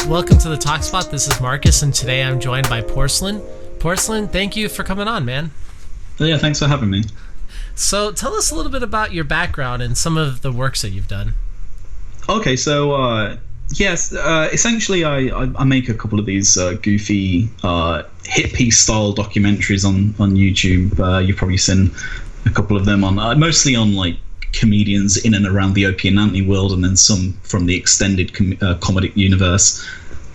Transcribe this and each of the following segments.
Welcome to the Talk Spot. This is Marcus, and today I'm joined by Porsalin. Porsalin, thank you for coming on, man. Yeah, thanks for having me. So tell us a little bit about your background and some of the works that you've done. Okay, so essentially I make a couple of these goofy hit piece style documentaries on YouTube. You've probably seen a couple of them on mostly on like comedians in and around the Opie and Anthony world, and then some from the extended comedic universe.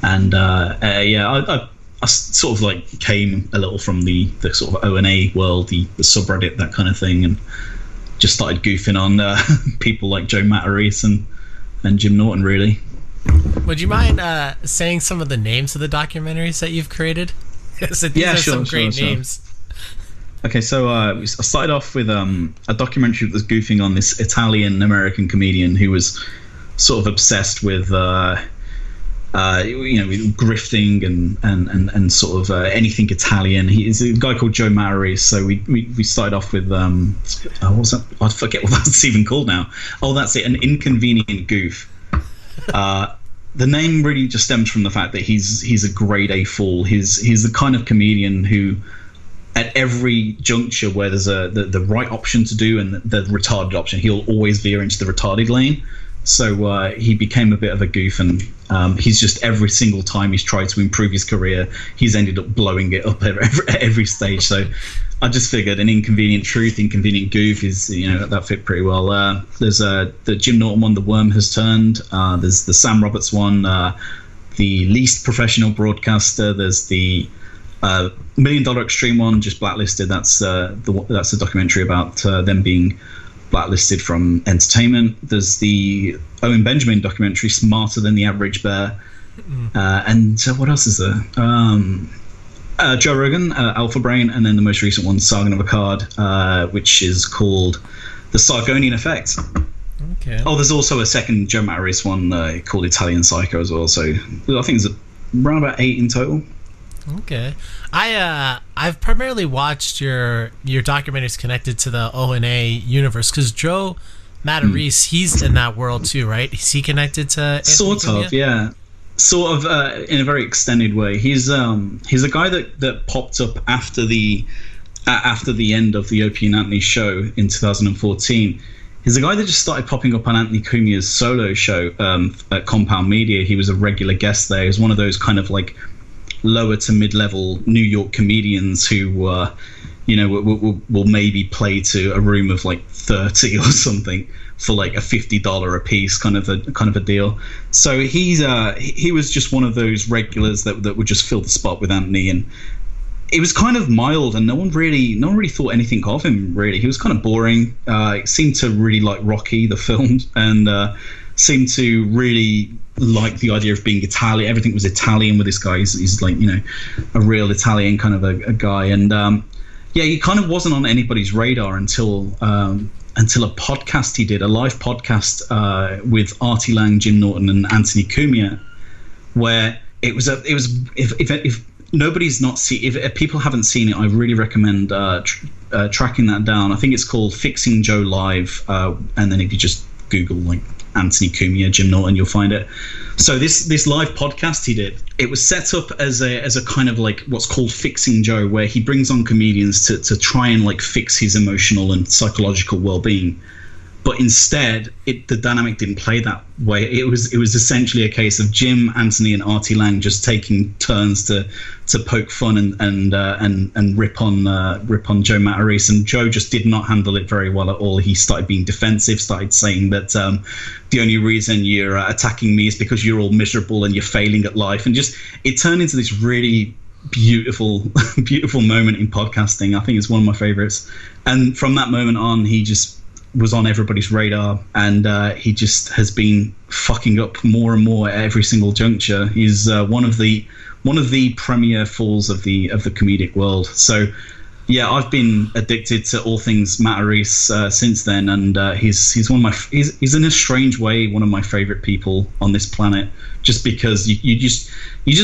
And I sort of like came a little from the sort of O&A world, the subreddit, that kind of thing, and just started goofing on people like Joe Matarese and Jim Norton, really. Would you mind saying some of the names of the documentaries that you've created? So these are some great names. Okay, so I started off with a documentary that was goofing on this Italian-American comedian who was sort of obsessed with grifting and sort of anything Italian. He's a guy called Joe Matarese. So we started off with what was that? I forget what that's even called now. Oh, that's it, an Inconvenient Goof. The name really just stems from the fact that he's a grade A fool. He's the kind of comedian who, at every juncture where there's the right option to do and the retarded option, he'll always veer into the retarded lane. So he became a bit of a goof, and he's just, every single time he's tried to improve his career, he's ended up blowing it up at every stage. So I just figured an Inconvenient Truth, Inconvenient Goof is, that fit pretty well. There's the Jim Norton one, The Worm Has Turned. There's the Sam Roberts one, The Least Professional Broadcaster. There's the $1 Million Extreme one, just blacklisted. That's a documentary about them being blacklisted from entertainment. There's the Owen Benjamin documentary, Smarter Than the Average Bear. And what else is there? Joe Rogan, Alpha Brain, and then the most recent one, Saga of a Card, which is called The Sargonian Effect. Okay. Oh, there's also a second Joe Matarese one called Italian Psycho as well. So I think there's around about 8 in total. Okay. I've primarily watched your documentaries connected to the O&A universe, because Joe Matarese, he's in that world too, right? Is he connected to Anthony Sort of, yeah. Sort of in a very extended way. He's a guy that popped up after the end of the Opie and Anthony show in 2014. He's a guy that just started popping up on Anthony Cumia's solo show at Compound Media. He was a regular guest there. He was one of those kind of like lower to mid-level New York comedians who will maybe play to a room of like 30 or something for like a $50 a piece kind of a deal. So he was just one of those regulars that would just fill the spot with Anthony, and it was kind of mild, and no one really thought anything of him, really. He was kind of boring. It seemed to really like Rocky the film, and seemed to really like the idea of being Italian. Everything was Italian with this guy. He's like, a real Italian kind of a guy. And he kind of wasn't on anybody's radar until a podcast he did, a live podcast with Artie Lang, Jim Norton, and Anthony Cumia, where it was if nobody's not seen, if people haven't seen it, I really recommend tracking that down. I think it's called Fixing Joe Live, and then if you just Google like Anthony Cumia, Jim Norton, you'll find it. So this live podcast he did, it was set up as a kind of like what's called Fixing Joe, where he brings on comedians to try and like fix his emotional and psychological well-being. But instead, the dynamic didn't play that way. It was essentially a case of Jim, Anthony, and Artie Lang just taking turns to poke fun and rip on Joe Matarese, and Joe just did not handle it very well at all. He started being defensive, started saying that the only reason you're attacking me is because you're all miserable and you're failing at life, and just it turned into this really beautiful moment in podcasting. I think it's one of my favorites, and from that moment on, he just was on everybody's radar, and he just has been fucking up more and more at every single juncture. He's one of the premier fools of the comedic world. So yeah, I've been addicted to all things Matarese since then, and he's he's in a strange way one of my favorite people on this planet, just because you just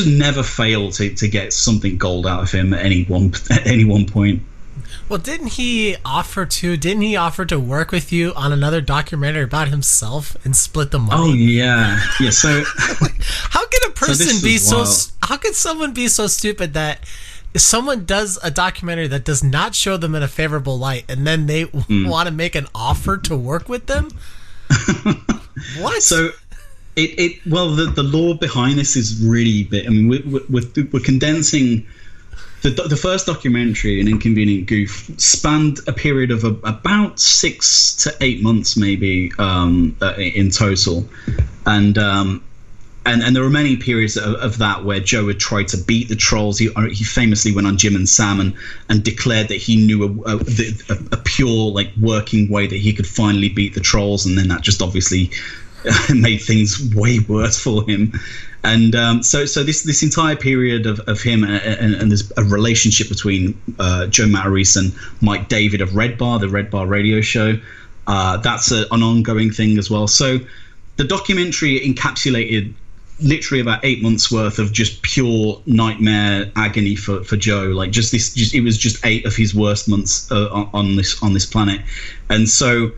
never fail to get something gold out of him at any one point. Well, didn't he offer to work with you on another documentary about himself and split the money? Oh yeah. So how can a person be so? wild. How can someone be so stupid that if someone does a documentary that does not show them in a favorable light, and then they want to make an offer to work with them? What? So the lore behind this is really big. I mean, we're condensing. The first documentary, An Inconvenient Goof, spanned a period of about 6 to 8 months, maybe, in total, and there were many periods of that where Joe had tried to beat the trolls. He famously went on Jim and Sam and declared that he knew a pure, like, working way that he could finally beat the trolls, and then that just obviously made things way worse for him. And so this entire period of him and there's a relationship between Joe Matarese and Mike David of Red Bar, the Red Bar radio show. That's an ongoing thing as well. So the documentary encapsulated literally about 8 months worth of just pure nightmare agony for Joe. Like it was just 8 of his worst months on this planet. And so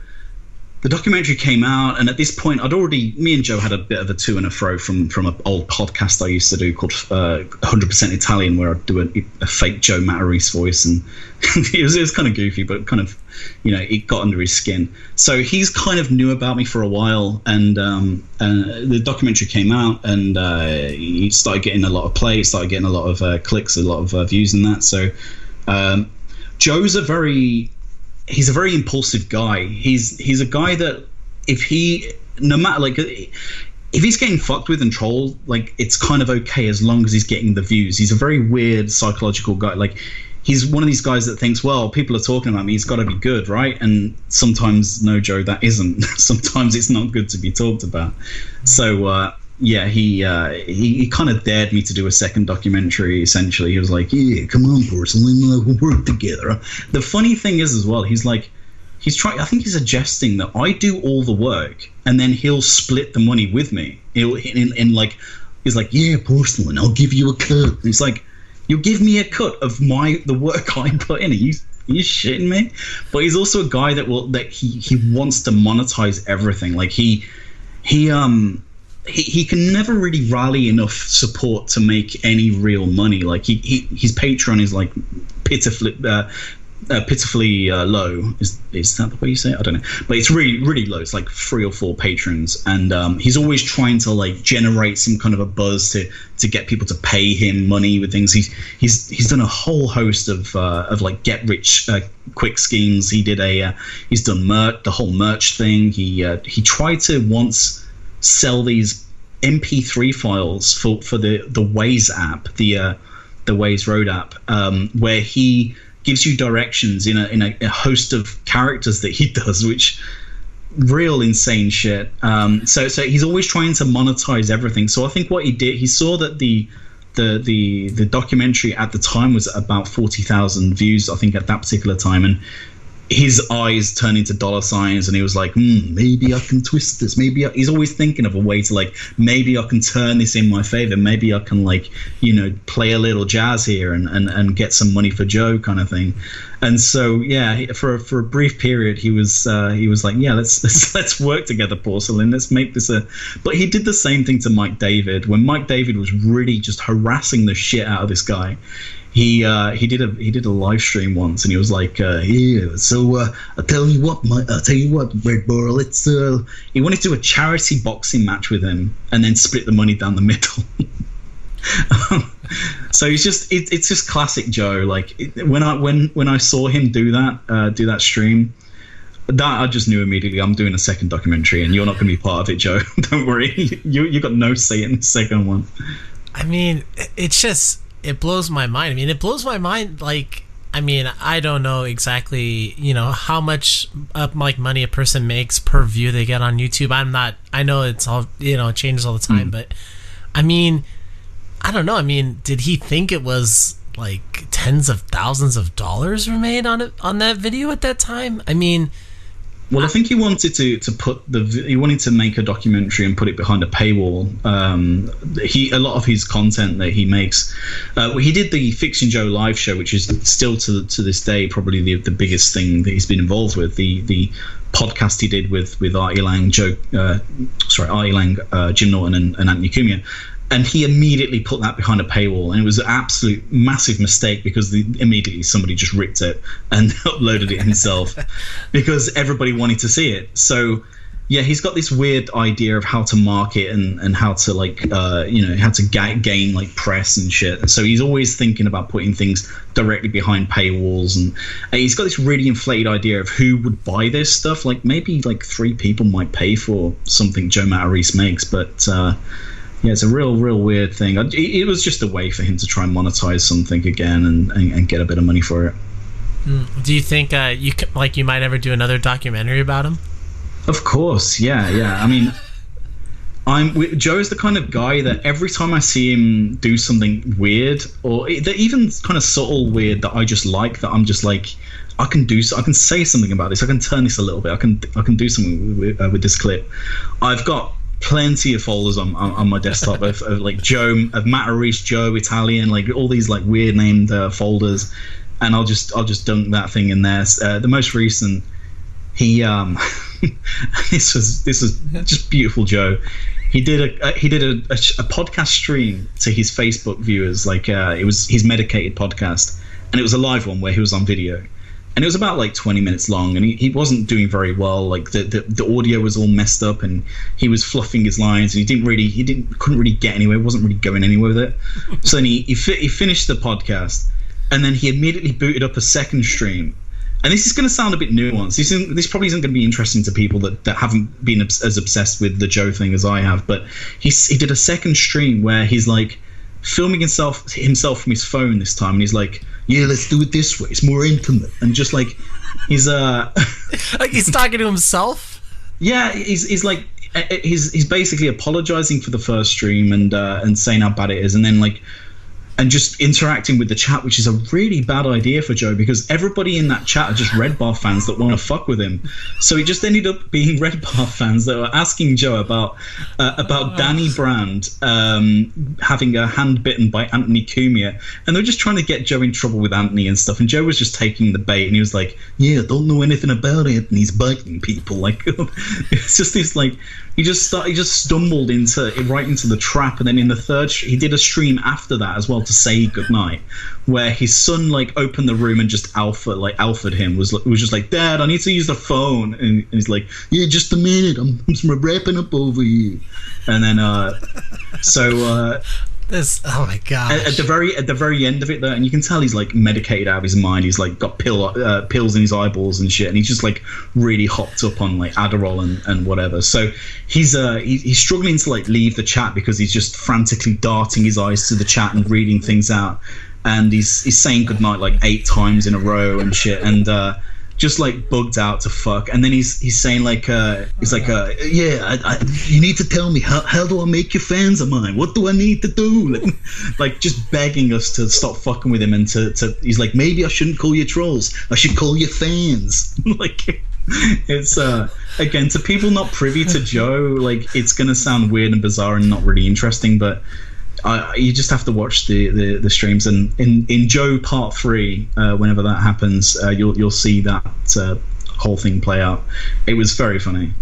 the documentary came out, and at this point, me and Joe had a bit of a to and fro from an old podcast I used to do called 100% Italian, where I'd do a fake Joe Matarese voice, and it was kind of goofy, but kind of, it got under his skin. So he's kind of knew about me for a while, and the documentary came out, and he started getting a lot of play, started getting a lot of clicks, a lot of views in that. So Joe's he's a very impulsive guy. He's a guy that if he's getting fucked with and trolled, like, it's kind of okay as long as he's getting the views. He's a very weird psychological guy. Like, he's one of these guys that thinks, well, people are talking about me, he's got to be good, right? And sometimes, no, Joe, that isn't. Sometimes it's not good to be talked about. So he kind of dared me to do a second documentary. Essentially, he was like, yeah, come on, Porsalin, we'll work together. The funny thing is as well, I think he's suggesting that I do all the work and then he'll split the money with me. He's like, yeah, Porsalin, I'll give you a cut. And it's like, you'll give me a cut of the work I put in. Are you shitting me? But he's also a guy that he wants to monetize everything. Like he can never really rally enough support to make any real money. Like his Patreon is like pitifully low. Is that the way you say it? I don't know, but it's really, really low. It's like 3 or 4 patrons, and he's always trying to like generate some kind of a buzz to get people to pay him money with things. He's done a whole host of like get rich quick schemes. He's done the whole merch thing. He tried to once sell these MP3 files for the Waze app, the Waze Road app, where he gives you directions in a host of characters that he does, which real insane shit. So he's always trying to monetize everything. So I think what he did, he saw that the documentary at the time was about 40,000 views, I think, at that particular time, and his eyes turned into dollar signs, and he was like, maybe I can twist this. He's always thinking of a way to, like, maybe I can turn this in my favor. Maybe I can, like, play a little jazz here and get some money for Joe, kind of thing. And so, yeah, for a brief period, he was like, yeah, let's work together, Porsalin. Let's make this But he did the same thing to Mike David. When Mike David was really just harassing the shit out of this guy, he did a live stream once, and he was like, yeah, so I'll tell you what, Red Bar, let's he wanted to do a charity boxing match with him and then split the money down the middle. So it's just classic Joe. Like, when I saw him do that stream, that I just knew immediately, I'm doing a second documentary, and you're not going to be part of it, Joe. Don't worry, you got no say in the second one. I mean, it blows my mind. I mean, it blows my mind. Like, I mean, I don't know exactly, how much like money a person makes per view they get on YouTube. I know it's all, it changes all the time, but I mean, I don't know. I mean, did he think it was like tens of thousands of dollars were made on that video at that time? I mean, Well, I think he wanted he wanted to make a documentary and put it behind a paywall. A lot of his content that he makes, he did the Fixing Joe live show, which is still to this day probably the biggest thing that he's been involved with. The podcast he did with Artie Lang, Jim Norton and Anthony Cumia. And he immediately put that behind a paywall, and it was an absolute massive mistake because immediately somebody just ripped it and uploaded it himself because everybody wanted to see it. So, yeah, he's got this weird idea of how to market and how to how to gain like press and shit. So he's always thinking about putting things directly behind paywalls, and he's got this really inflated idea of who would buy this stuff. Like maybe like 3 people might pay for something Joe Matarese makes, but. Yeah, it's a real weird thing. It was just a way for him to try and monetize something again and get a bit of money for it. Do you think you might ever do another documentary about him? Of course, yeah. I mean, Joe's the kind of guy that every time I see him do something weird, or even kind of subtle weird that I just like, that I'm just like, I can say something about this. I can turn this a little bit. I can do something with this clip. I've got plenty of folders on my desktop of like Matarese Joe Italian, like all these like weird named folders, and I'll just dunk that thing in there. The most recent, he this was just beautiful. Joe, he did a podcast stream to his Facebook viewers, like it was his medicated podcast, and it was a live one where he was on video. And it was about like 20 minutes long, and he wasn't doing very well. Like the audio was all messed up, and he was fluffing his lines, and couldn't really get anywhere. Wasn't really going anywhere with it. So then he finished the podcast, and then he immediately booted up a second stream. And this is going to sound a bit nuanced. This probably isn't going to be interesting to people that haven't been as obsessed with the Joe thing as I have. But he did a second stream where he's like filming himself from his phone this time, and he's like, yeah, let's do it this way, it's more intimate, and just like he's like he's talking to himself. Yeah, he's like he's basically apologizing for the first stream and saying how bad it is, and then like and just interacting with the chat, which is a really bad idea for Joe, because everybody in that chat are just Red Bar fans that want to fuck with him. So it just ended up being Red Bar fans that were asking Joe about Danny Brand having a hand bitten by Anthony Cumia, and they were just trying to get Joe in trouble with Anthony and stuff. And Joe was just taking the bait, and he was like, "Yeah, don't know anything about Anthony's biting people." Like it's just this like he just stumbled right into the trap. And then in the third, he did a stream after that as well to say goodnight, where his son like opened the room and just alphaed him, was just like, "Dad, I need to use the phone," and he's like, "Yeah, just a minute, I'm wrapping up over here." And then this, oh my god! At the very end of it, though, and you can tell he's like medicated out of his mind. He's like got pills in his eyeballs and shit, and he's just like really hopped up on like Adderall and whatever. So he's struggling to like leave the chat because he's just frantically darting his eyes to the chat and reading things out, and he's saying goodnight like 8 times in a row and shit, and just like bugged out to fuck. And then he's saying like he's like yeah, you need to tell me how do I make you fans of mine, what do I need to do, like just begging us to stop fucking with him, and to he's like, maybe I shouldn't call you trolls, I should call you fans. Like it's again, to people not privy to Joe, like it's gonna sound weird and bizarre and not really interesting, but you just have to watch the streams, and in Joe Part 3, whenever that happens, you'll see that whole thing play out. It was very funny.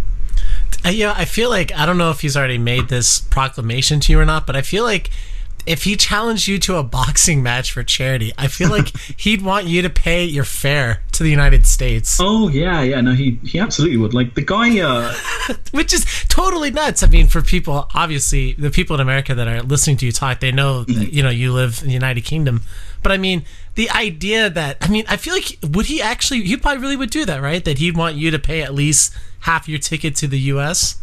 Yeah, I feel like, I don't know if he's already made this proclamation to you or not, but I feel like if he challenged you to a boxing match for charity, I feel like he'd want you to pay your fare to the United States. Oh yeah, no, he absolutely would. Like the guy, which is totally nuts. I mean, for people, obviously, the people in America that are listening to you talk, they know that, you know, you live in the United Kingdom. But I mean, the idea that, I mean, I feel like he probably really would do that, right? That he'd want you to pay at least half your ticket to the U.S.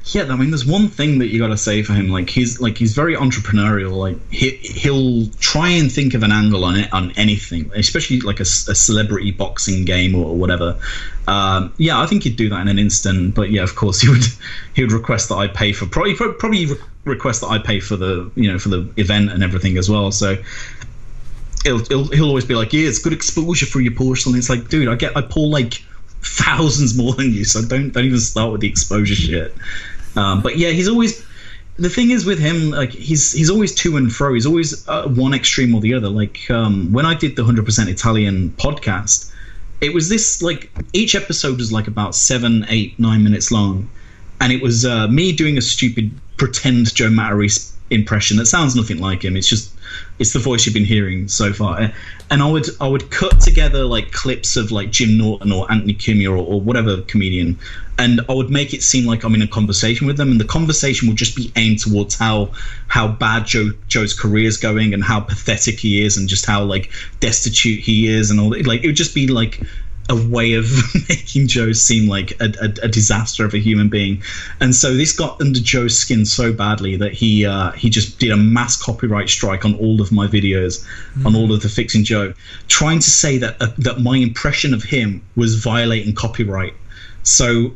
Yeah, I mean, there's one thing that you got to say for him. Like he's very entrepreneurial. Like he'll try and think of an angle on anything, especially like a celebrity boxing game or whatever. Yeah, I think he'd do that in an instant. But yeah, of course he would request that I pay for probably request that I pay for the event and everything as well. So he'll always be like, yeah, it's good exposure for your Porsalin. It's like, dude, I pull like thousands more than you, so don't even start with the exposure shit. But yeah, he's always, the thing is with him, like he's always to and fro. He's always one extreme or the other. Like when I did the 100% Italian podcast, it was this, like, each episode was like about 7, 8, 9 minutes long, and it was me doing a stupid pretend Joe Matarese impression that sounds nothing like him. It's the voice you've been hearing so far, and I would cut together like clips of like Jim Norton or Anthony Cumia or whatever comedian, and I would make it seem like I'm in a conversation with them, and the conversation would just be aimed towards how bad Joe's career is going and how pathetic he is and just how like destitute he is and all that. Like it would just be like a way of making Joe seem like a disaster of a human being. And so this got under Joe's skin so badly that he just did a mass copyright strike on all of my videos, on all of the Fixing Joe, trying to say that my impression of him was violating copyright. So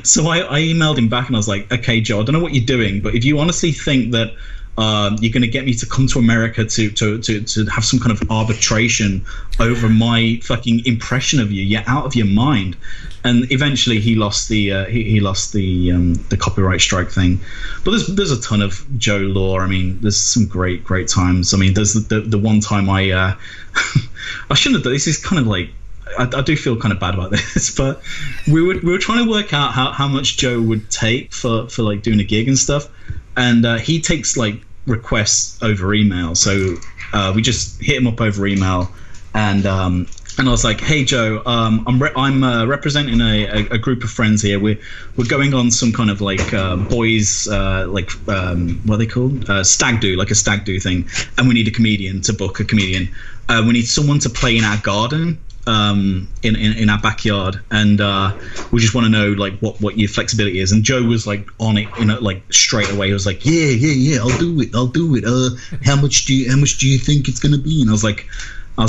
so I emailed him back and I was like, okay, Joe, I don't know what you're doing, but if you honestly think that you're going to get me to come to America to have some kind of arbitration over my fucking impression of you, you're out of your mind. And eventually he lost the copyright strike thing. But there's a ton of Joe lore. I mean, there's some great times. I mean, there's the one time I shouldn't have done this. Is kind of like, I do feel kind of bad about this, but we were trying to work out how much Joe would take for like doing a gig and stuff. And he takes like requests over email, so we just hit him up over email, and I was like, "Hey Joe, I'm representing a group of friends here. We're going on some kind of like boys what are they called, stag do, like a stag do thing, and we need a comedian to book a comedian. We need someone to play in our garden." In our backyard, and we just want to know like what your flexibility is. And Joe was like on it, like straight away. He was like, yeah, I'll do it. How much do you think it's gonna be? And I was like, I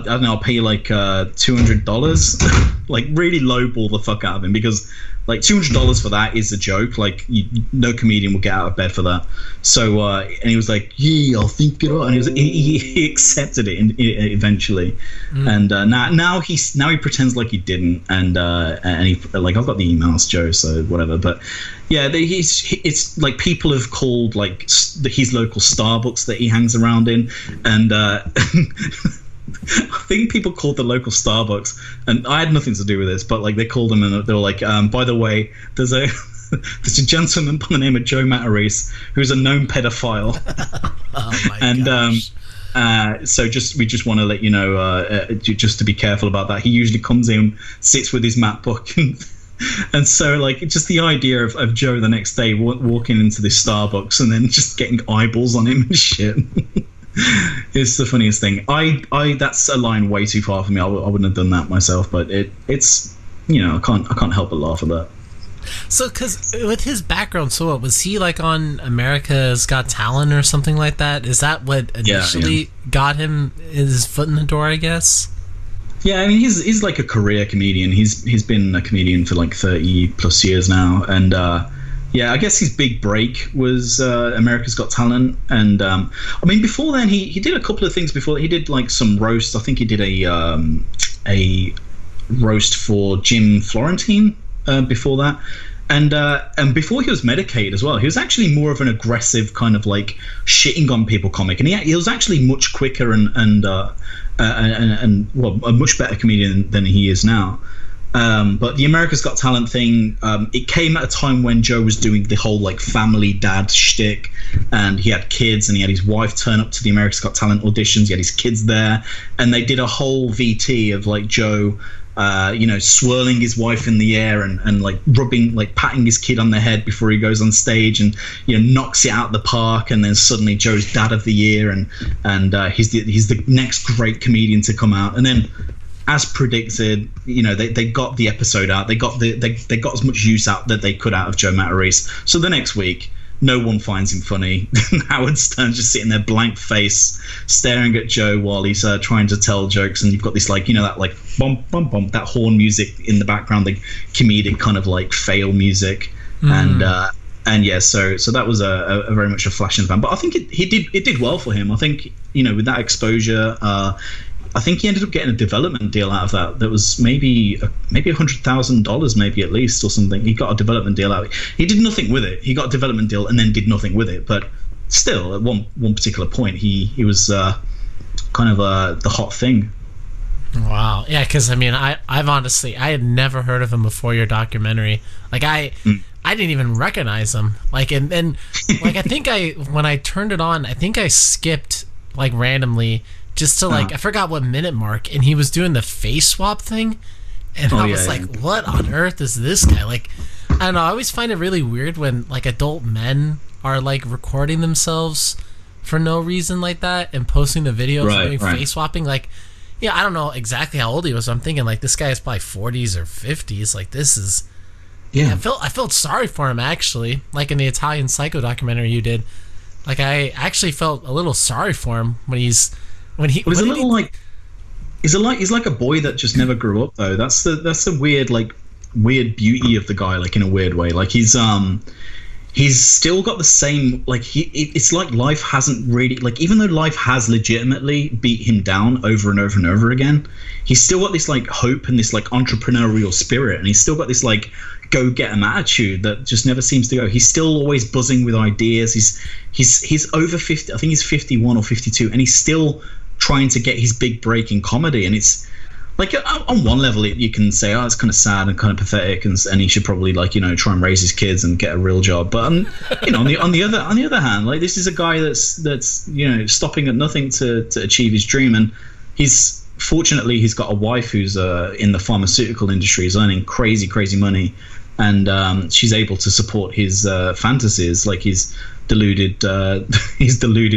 don't know, I'll pay you like $200. Like really lowball the fuck out of him, because like $200 for that is a joke. Like no comedian will get out of bed for that. So and he was like, yeah, I'll think it out. And he accepted it eventually. And now he pretends like he didn't. And he, like, I've got the emails, Joe, so whatever. But yeah, it's like people have called like his local Starbucks that he hangs around in, and I think people called the local Starbucks, and I had nothing to do with this, but like they called them and they were like, by the way, there's a gentleman by the name of Joe Matarese who's a known pedophile. Oh my gosh. So we just want to let you know, just to be careful about that. He usually comes in, sits with his MacBook, and so like just the idea of Joe the next day walking into this Starbucks and then just getting eyeballs on him and shit. It's the funniest thing. I that's a line way too far for me. I wouldn't have done that myself, but it's I can't help but laugh at that. So, because with his background, so what was he like on America's Got Talent or something like that? Is that what initially got him his foot in the door, I guess? Yeah, I mean he's like a career comedian. He's been a comedian for like 30 plus years now, and yeah, I guess his big break was America's Got Talent, and I mean before then he did a couple of things. Before he did like some roast. I think he did a roast for Jim Florentine before that, and before he was medicated as well. He was actually more of an aggressive kind of like shitting on people comic, and he was actually much quicker and well, a much better comedian than he is now. But the America's Got Talent thing, it came at a time when Joe was doing the whole like family dad shtick, and he had kids, and he had his wife turn up to the America's Got Talent auditions. He had his kids there, and they did a whole VT of like Joe, swirling his wife in the air and like rubbing, like patting his kid on the head before he goes on stage, and knocks it out of the park, and then suddenly Joe's dad of the year, and he's the next great comedian to come out, and then. As predicted, they got the episode out. They got as much use out that they could out of Joe Matarese. So the next week, no one finds him funny. Howard Stern's just sitting there, blank face, staring at Joe while he's trying to tell jokes. And you've got this like, that like bum bum bum, that horn music in the background, the comedic kind of like fail music, and yeah, so that was a very much a flash in the pan. But I think it did well for him. I think with that exposure. I think he ended up getting a development deal out of that. That was maybe $100,000, maybe at least, or something. He got a development deal out. He did nothing with it. He got a development deal and then did nothing with it. But still, at one particular point, he was kind of the hot thing. Wow. Yeah, because I mean, I've honestly, I had never heard of him before your documentary. Like I didn't even recognize him. Like and like I think when I turned it on, I think I skipped like randomly just to like I forgot what minute mark, and he was doing the face swap thing, and I was like, what on earth is this guy? Like, I don't know. I always find it really weird when like adult men are like recording themselves for no reason like that and posting the video of doing face swapping. Like, yeah, I don't know exactly how old he was. So I'm thinking like this guy is probably 40s or 50s. Like this is, I felt sorry for him actually. Like in the Italian Psycho documentary you did, like I actually felt a little sorry for him he's like a boy that just never grew up though. That's the weird beauty of the guy. Like in a weird way, like he's still got the same, like it's like life hasn't really, like even though life has legitimately beat him down over and over and over again, he's still got this like hope and this like entrepreneurial spirit, and he's still got this like go get 'em attitude that just never seems to go. He's still always buzzing with ideas. He's over 50, I think he's 51 or 52, and he's still trying to get his big break in comedy. And it's like on one level you can say, oh, it's kind of sad and kind of pathetic, and he should probably like, you know, try and raise his kids and get a real job. But you know, on the other hand, like this is a guy that's you know, stopping at nothing to achieve his dream. And he's got a wife who's in the pharmaceutical industry, is earning crazy money, and she's able to support his fantasies, like his deluded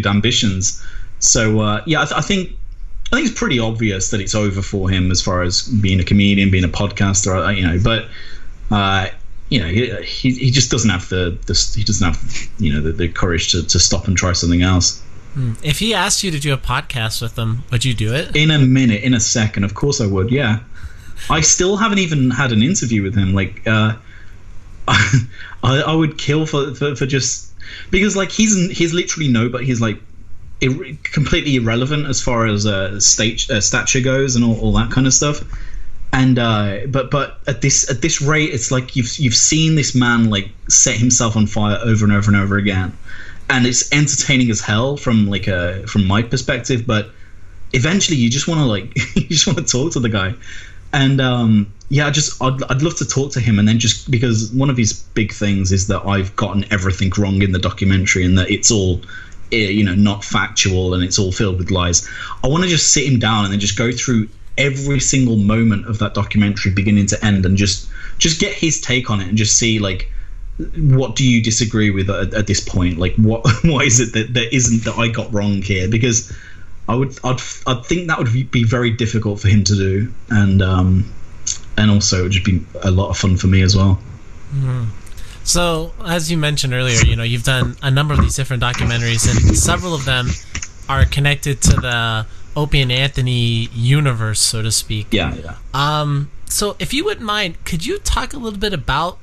ambitions. So I think it's pretty obvious that it's over for him as far as being a comedian, being a podcaster, you know. But you know, he just doesn't have the courage to stop and try something else. If he asked you to do a podcast with him, would you do it? In a minute, in a second, of course I would. Yeah, I still haven't even had an interview with him. Like, I would kill for just because like he's literally nobody. He's like completely irrelevant as far as stature goes and all that kind of stuff. And but at this rate, it's like you've seen this man like set himself on fire over and over and over again, and it's entertaining as hell from my perspective. But eventually, you just want to talk to the guy. And I'd love to talk to him, and then just because one of his big things is that I've gotten everything wrong in the documentary, and that it's all, you know, not factual and it's all filled with lies. I want to just sit him down and then just go through every single moment of that documentary beginning to end, and just get his take on it, and just see like, what do you disagree with at this point? Like what is it that I got wrong here? Because I'd think that would be very difficult for him to do, and also it would just be a lot of fun for me as well. Mm-hmm. So, as you mentioned earlier, you know, you've done a number of these different documentaries, and several of them are connected to the Opie and Anthony universe, so to speak. Yeah. So, if you wouldn't mind, could you talk a little bit about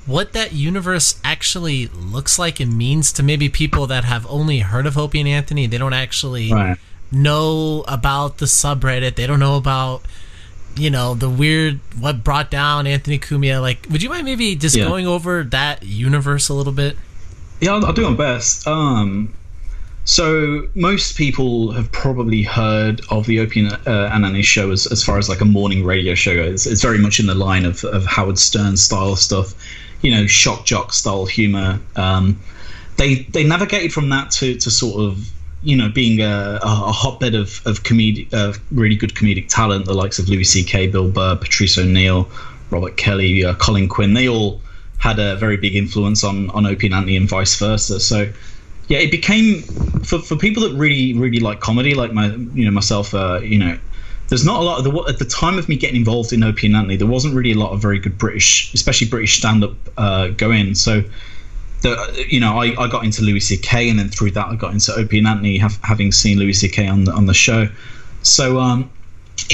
what that universe actually looks like and means to maybe people that have only heard of Opie and Anthony? They don't actually know about the subreddit. They don't know about, you know, the weird, what brought down Anthony Cumia. Like, would you mind maybe just going over that universe a little bit? Yeah, I'll do my best. So most people have probably heard of the Opie and Anthony show as far as like a morning radio show goes. It's very much in the line of Howard Stern style stuff, you know, shock jock style humor. They navigated from that to sort of, you know, being a hotbed of really good comedic talent, the likes of Louis C.K., Bill Burr, Patrice O'Neill, Robert Kelly, Colin Quinn. They all had a very big influence on Opie and Anthony, and vice versa. So yeah, it became for people that really like comedy, like myself. You know, there's not a lot of at the time of me getting involved in Opie and Anthony, there wasn't really a lot of very good British, especially British stand-up going. So you know, I got into Louis C.K., and then through that I got into Opie and Anthony, having seen Louis C.K. on the show. So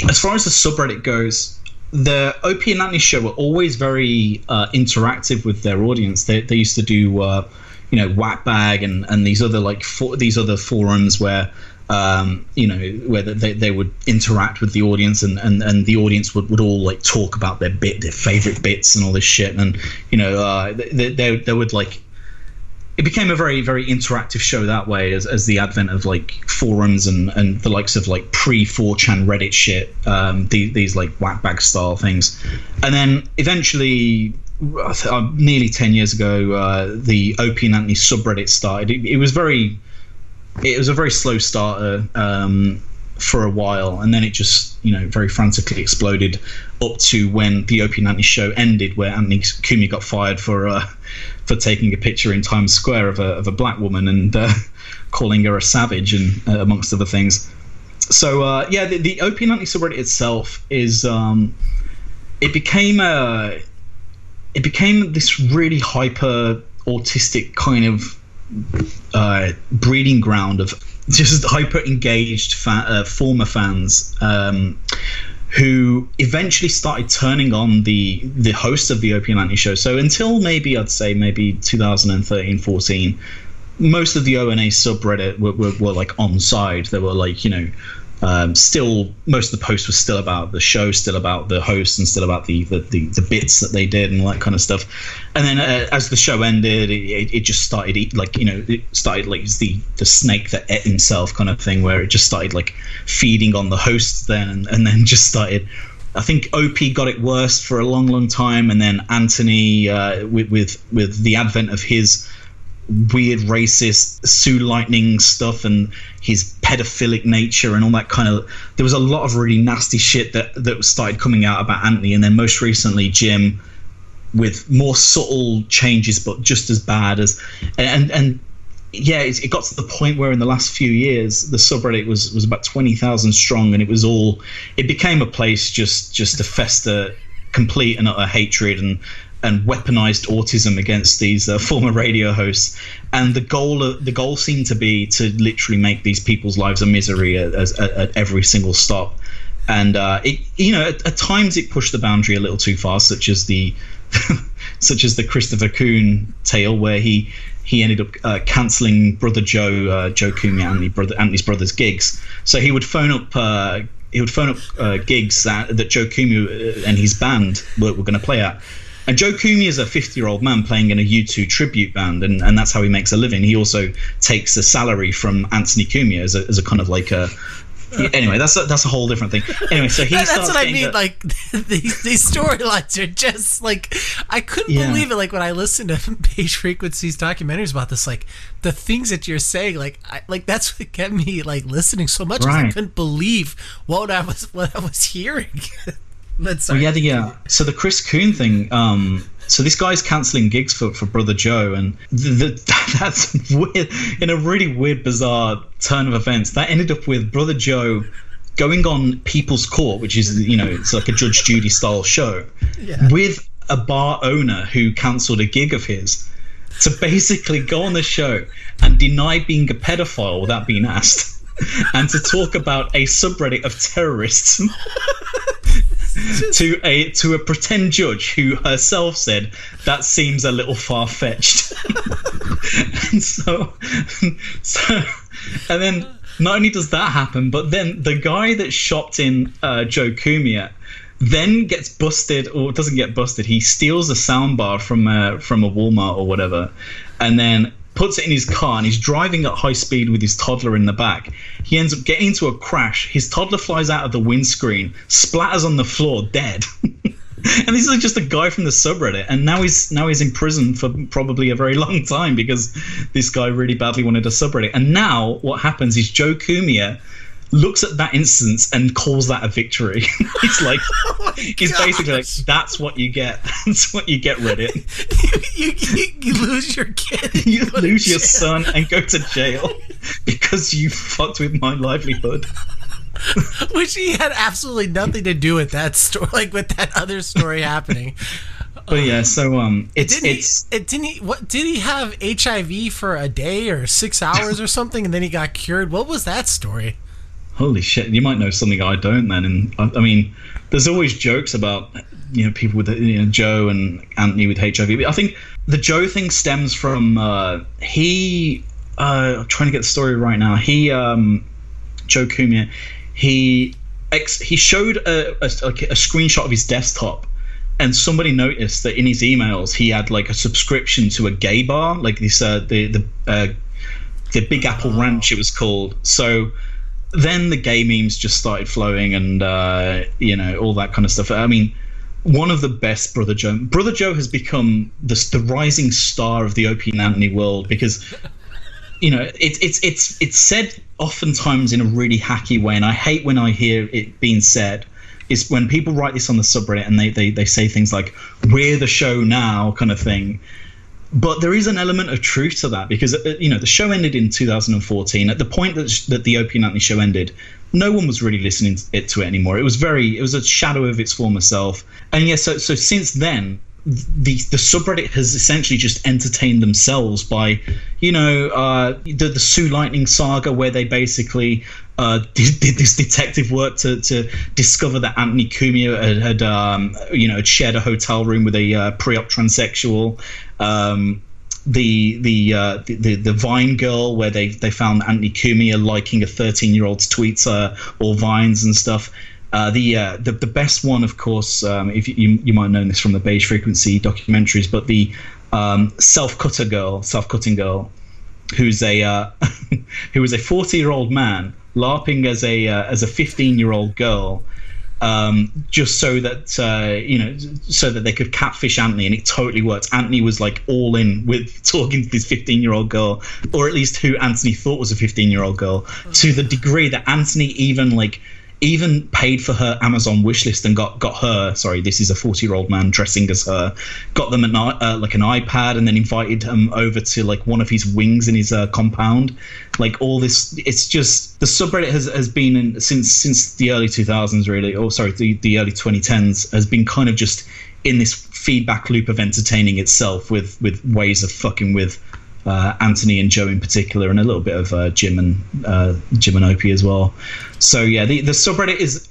as far as the subreddit goes, the Opie and Anthony show were always very interactive with their audience. They used to do you know, Whackbag and these other these other forums where where they would interact with the audience, and the audience would all like talk about their favorite bits and all this shit, and they would like. It became a very, very interactive show that way, as the advent of like forums and the likes of like pre-4chan Reddit shit, these like whackbag style things. And then eventually, nearly 10 years ago, the Opie and Anthony subreddit started. It was a very slow starter for a while, and then it just very frantically exploded up to when the Opie and Anthony show ended, where Anthony Cumia got fired for taking a picture in Times Square of a black woman and calling her a savage, and amongst other things. So the Opie and Anthony subreddit itself is it became this really hyper autistic kind of breeding ground of just hyper engaged former fans who eventually started turning on the host of the Opie and Anthony show. So until maybe 2013, 14, most of the O&A subreddit were like on side. They were like, still, most of the posts were still about the show, still about the host, and still about the bits that they did and all that kind of stuff. And then as the show ended, it just started it started like the snake that ate himself kind of thing, where it just started like feeding on the hosts then, and then just started. I think Opie got it worse for a long, long time, and then Anthony, with the advent of his weird racist Sue Lightning stuff and his pedophilic nature and all that kind of, there was a lot of really nasty shit that started coming out about Anthony. And then most recently Jim, with more subtle changes but just as bad as, and it got to the point where in the last few years the subreddit was about 20,000 strong, and it became a place just to fester complete and utter hatred and weaponized autism against these former radio hosts. And the goal seemed to be to literally make these people's lives a misery at every single stop. And at times it pushed the boundary a little too far, such as the Christopher Coon tale, where he ended up cancelling Brother Joe Cumia, Anthony's brother's gigs. So he would phone up gigs that Joe Cumia and his band were going to play at. And Joe Cumia is a 50-year-old man playing in a U2 tribute band, and that's how he makes a living. He also takes a salary from Anthony Cumia as a kind of like a. Anyway, that's a whole different thing. Anyway, so that's what I mean. Like these storylines are just like, I couldn't believe it. Like when I listened to Page Frequency's documentaries about this, like the things that you're saying, like that's what kept me like listening so much. Right. I couldn't believe what I was hearing. So the Chris Coon thing. So this guy's cancelling gigs for Brother Joe, and that's weird. In a really weird, bizarre turn of events, that ended up with Brother Joe going on People's Court, which is it's like a Judge Judy style show, with a bar owner who cancelled a gig of his, to basically go on the show and deny being a pedophile without being asked, and to talk about a subreddit of terrorists. to a pretend judge who herself said that seems a little far-fetched. and then not only does that happen, but then the guy that shopped in Joe Cumia then gets busted, or doesn't get busted. He steals a soundbar from a Walmart or whatever, and then puts it in his car, and he's driving at high speed with his toddler in the back. He ends up getting into a crash. His toddler flies out of the windscreen, splatters on the floor, dead. And this is just a guy from the subreddit, and now he's in prison for probably a very long time because this guy really badly wanted a subreddit. And now what happens is Joe Cumia looks at that instance and calls that a victory. He's like, he's basically like, that's what you get. That's what you get, Reddit. You lose your kid. You lose your son and go to jail because you fucked with my livelihood. Which he had absolutely nothing to do with that story, like with that other story happening. But yeah, so did he have HIV for a day or 6 hours or something, and then he got cured? What was that story? Holy shit, you might know something I don't then. And I mean, there's always jokes about people with Joe and Anthony with HIV, but I think the Joe thing stems from I'm trying to get the story right now. Joe Cumia, he showed a screenshot of his desktop, and somebody noticed that in his emails he had like a subscription to a gay bar, like this the Big Apple Ranch it was called. So then the gay memes just started flowing, and all that kind of stuff. I mean, one of the best Brother Joe has become the rising star of the Opie and Anthony world, because it's said oftentimes in a really hacky way, and I hate when I hear it being said, is when people write this on the subreddit and they say things like "we're the show now" kind of thing. But there is an element of truth to that, because the show ended in 2014. At the point that the Opie and Anthony show ended, no one was really listening to it anymore. It was a shadow of its former self. And yeah, so since then, the subreddit has essentially just entertained themselves by, the Sue Lightning saga, where they basically did this detective work to discover that Anthony Cumia had shared a hotel room with a pre-op transsexual. The Vine girl, where they found Anthony Cumia liking a 13-year-old's tweets or vines and stuff. The best one, of course, if you might have known this from the Beige Frequency documentaries, but the self-cutting girl, who's a 40-year-old man LARPing as a 15-year-old girl, just so that they could catfish Anthony, and it totally worked. Anthony was like all in with talking to this 15-year-old girl, or at least who Anthony thought was a 15-year-old girl, to the degree that Anthony even paid for her Amazon wishlist and got her. Sorry, this is a 40-year-old man dressing as her. Got them an iPad, and then invited him over to like one of his wings in his compound. Like all this, it's just the subreddit has been in since the early 2000s, really. Or sorry, the early 2010s has been kind of just in this feedback loop of entertaining itself with ways of fucking with Anthony and Joe in particular, and a little bit of Jim and Opie as well. So yeah, the subreddit is,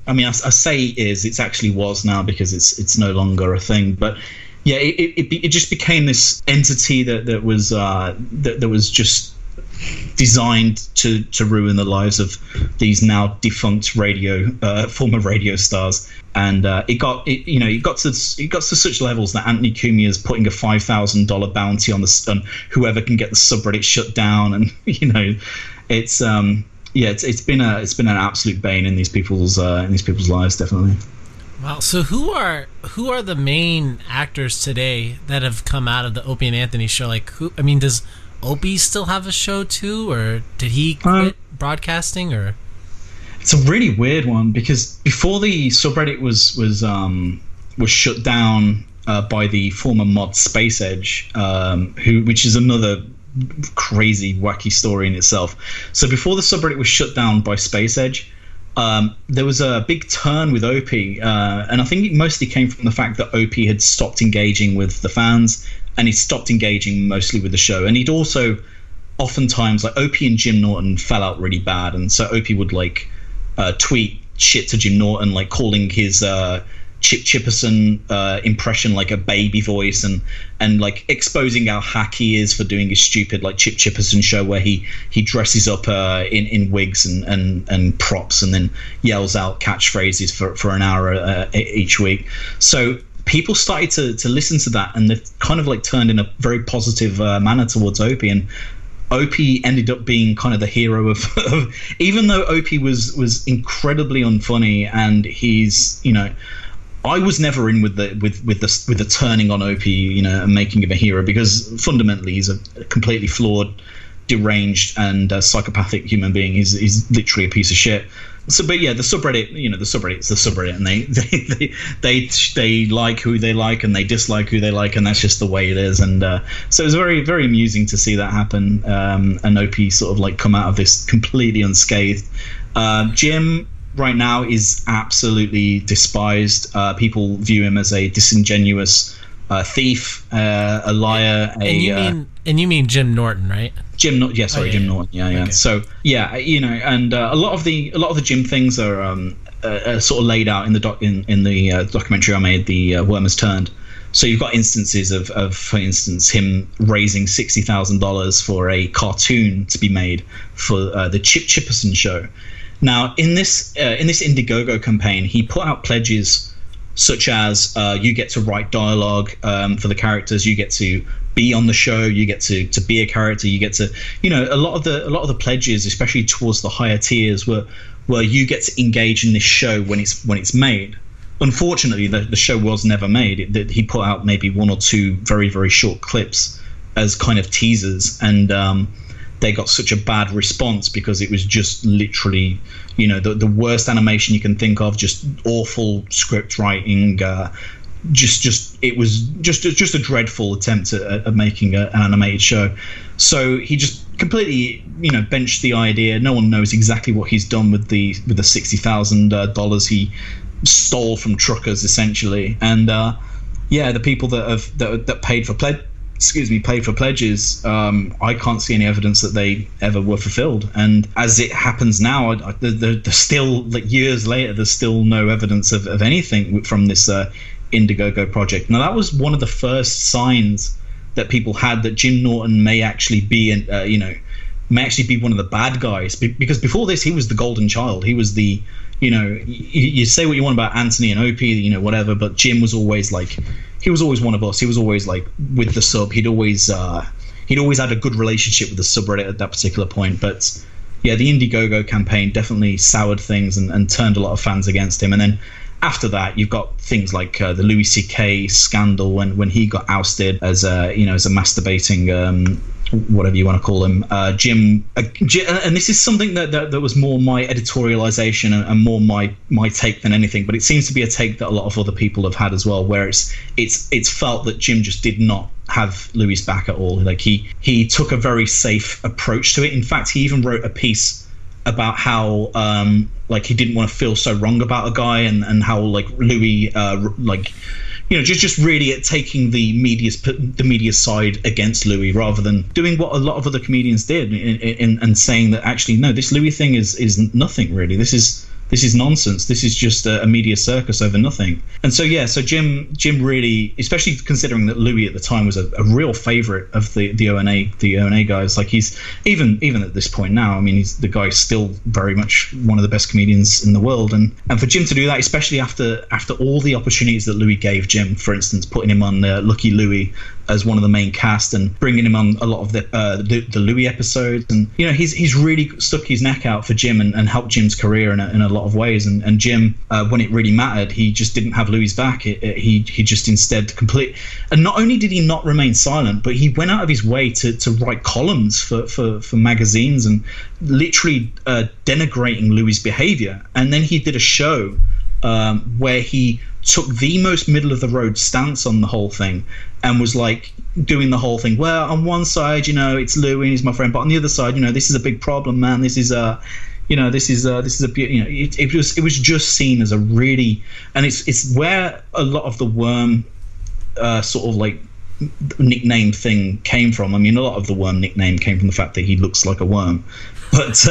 I mean, I say it actually was now, because it's no longer a thing. But yeah, it just became this entity that was just designed to ruin the lives of these now defunct former radio stars. And it got to such levels that Anthony Cumia is putting a $5,000 bounty on whoever can get the subreddit shut down. And it's been an absolute bane in these people's lives, definitely. Wow. So who are the main actors today that have come out of the Opie and Anthony show? Like, does Opie still have a show too, or did he quit broadcasting? Or it's a really weird one, because before the subreddit was shut down by the former mod Space Edge, which is another crazy wacky story in itself. So before the subreddit was shut down by Space Edge, there was a big turn with Opie, and I think it mostly came from the fact that Opie had stopped engaging with the fans, and he stopped engaging mostly with the show. And he'd also oftentimes, like, Opie and Jim Norton fell out really bad, and so Opie would like tweet shit to Jim Norton, like calling his Chip Chipperson impression like a baby voice, and like exposing how hack he is for doing his stupid like Chip Chipperson show where he dresses up in wigs and props, and then yells out catchphrases for an hour each week. So people started to listen to that, and they've kind of like turned in a very positive manner towards Opie. And Opie ended up being kind of the hero of even though Opie was incredibly unfunny, and he's, I was never in with the turning on Opie, and making him a hero, because fundamentally he's a completely flawed, deranged, and psychopathic human being. He's literally a piece of shit. So, but yeah, the subreddit, the subreddit's the subreddit, and they like who they like, and they dislike who they like, and that's just the way it is. And so it was very, very amusing to see that happen, and Opie sort of like come out of this completely unscathed. Jim right now is absolutely despised. People view him as a disingenuous thief, a liar. And you mean Jim Norton, right? Jim Norton, yeah, sorry, Jim Norton, yeah. Okay. So yeah, and a lot of the Jim things are sort of laid out in the documentary I made, The Worm Has Turned. So you've got instances of for instance, him raising $60,000 for a cartoon to be made for the Chip Chipperson show. Now, in this Indiegogo campaign, he put out pledges such as you get to write dialogue for the characters, you get to be on the show, you get to be a character, you get to, a lot of the pledges, especially towards the higher tiers, were you get to engage in this show when it's made. Unfortunately, the show was never made. He put out maybe one or two very, very short clips as kind of teasers, and they got such a bad response because it was just literally, the worst animation you can think of, just awful script writing, it was just a dreadful attempt at making an animated show. So he just completely, benched the idea. No one knows exactly what he's done with the $60,000 he stole from truckers, essentially. And the people that paid for pledges, I can't see any evidence that they ever were fulfilled. And as it happens now, there's still, like, years later, there's still no evidence of anything from this Indiegogo project. Now, that was one of the first signs that people had that Jim Norton may actually be one of the bad guys, because before this he was the golden child. He was the, you say what you want about Anthony and Opie, whatever, but Jim was always like, he was always one of us. He was always like with the sub. He'd always had a good relationship with the subreddit at that particular point. But yeah, the Indiegogo campaign definitely soured things and turned a lot of fans against him. And then after that, you've got things like the Louis C.K. scandal when he got ousted as a masturbating, whatever you want to call him, Jim. And this is something that was more my editorialization and more my take than anything. But it seems to be a take that a lot of other people have had as well, where it's felt that Jim just did not have Louis back at all. Like he took a very safe approach to it. In fact, he even wrote a piece about how he didn't want to feel so wrong about a guy, and how like Louis just really at taking the media's side against Louis, rather than doing what a lot of other comedians did and saying that actually no, this Louis thing is nothing really. This is nonsense. This is just a media circus over nothing. And so Jim really, especially considering that Louis at the time was a real favorite of the O&A guys. Like he's even at this point now, I mean, the guy's still very much one of the best comedians in the world. And for Jim to do that, especially after all the opportunities that Louis gave Jim, for instance, putting him on Lucky Louie as one of the main cast and bringing him on a lot of the Louis episodes, and he's really stuck his neck out for Jim and helped Jim's career in a lot of ways. And Jim, when it really mattered, he just didn't have Louis back. He just instead and not only did he not remain silent, but he went out of his way to write columns for magazines and literally denigrating Louis' behavior. And then he did a show where he took the most middle of the road stance on the whole thing and was like doing the whole thing. Well, on one side, it's Louis and he's my friend, but on the other side, this is a big problem, man. This is it was just seen as a really, and it's where a lot of the worm sort of like nickname thing came from. I mean, a lot of the worm nickname came from the fact that he looks like a worm, but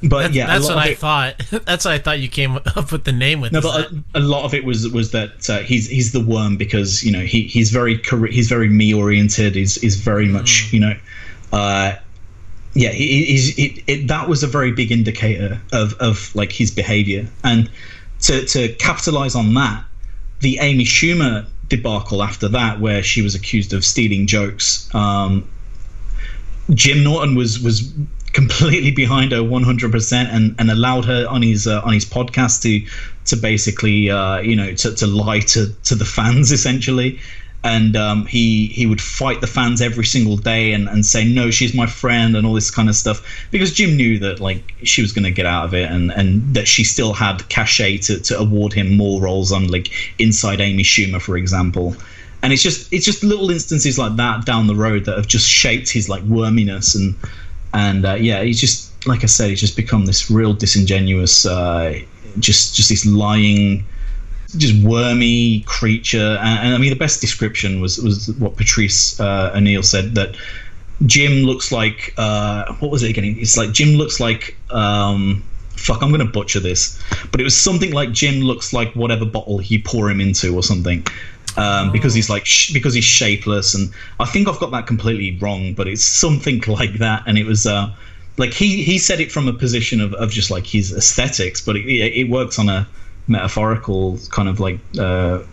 that's what I thought. That's what I thought you came up with the name with. No, but a lot of it was that he's the worm because he's very me oriented. He's very much that was a very big indicator of like his behavior. And to capitalize on that, the Amy Schumer debacle after that, where she was accused of stealing jokes, Jim Norton was completely behind her 100% and allowed her on his podcast to basically to lie to the fans essentially. And he would fight the fans every single day and say, no, she's my friend and all this kind of stuff, because Jim knew that like she was going to get out of it and that she still had cachet to award him more roles on like Inside Amy Schumer, for example. And it's just little instances like that down the road that have just shaped his like worminess and he's just, like I said, he's just become this real disingenuous, just this lying, just wormy creature. And I mean, the best description was what Patrice O'Neill said, that Jim looks like what was it again? It's like Jim looks like I'm gonna butcher this, but it was something like Jim looks like whatever bottle you pour him into or something. because he's like because he's shapeless, and I think I've got that completely wrong, but it's something like that. And it was like he said it from a position of just like his aesthetics, but it works on a metaphorical kind of like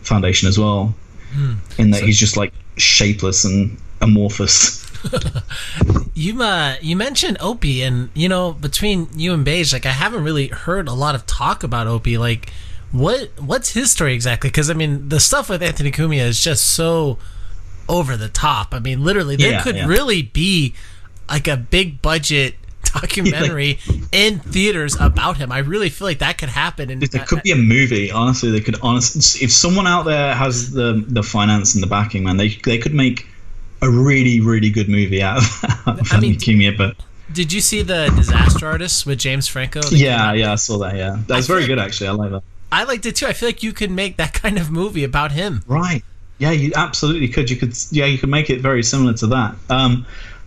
foundation as well, in that he's just like shapeless and amorphous. You mentioned Opie, and between you and Beige, like I haven't really heard a lot of talk about Opie. Like what's his story exactly? Because I mean the stuff with Anthony Cumia is just so over the top. I mean literally there could really be like a big budget documentary in theaters about him. I really feel like that could happen. And there could be a movie. Honestly, they could. If someone out there has the finance and the backing, man, they could make a really, really good movie out of Cumia. But did you see The Disaster Artist with James Franco? Yeah, I saw that. Yeah, that was very good actually. I like that. I liked it too. I feel like you could make that kind of movie about him. Right. Yeah, you absolutely could. You could make it very similar to that.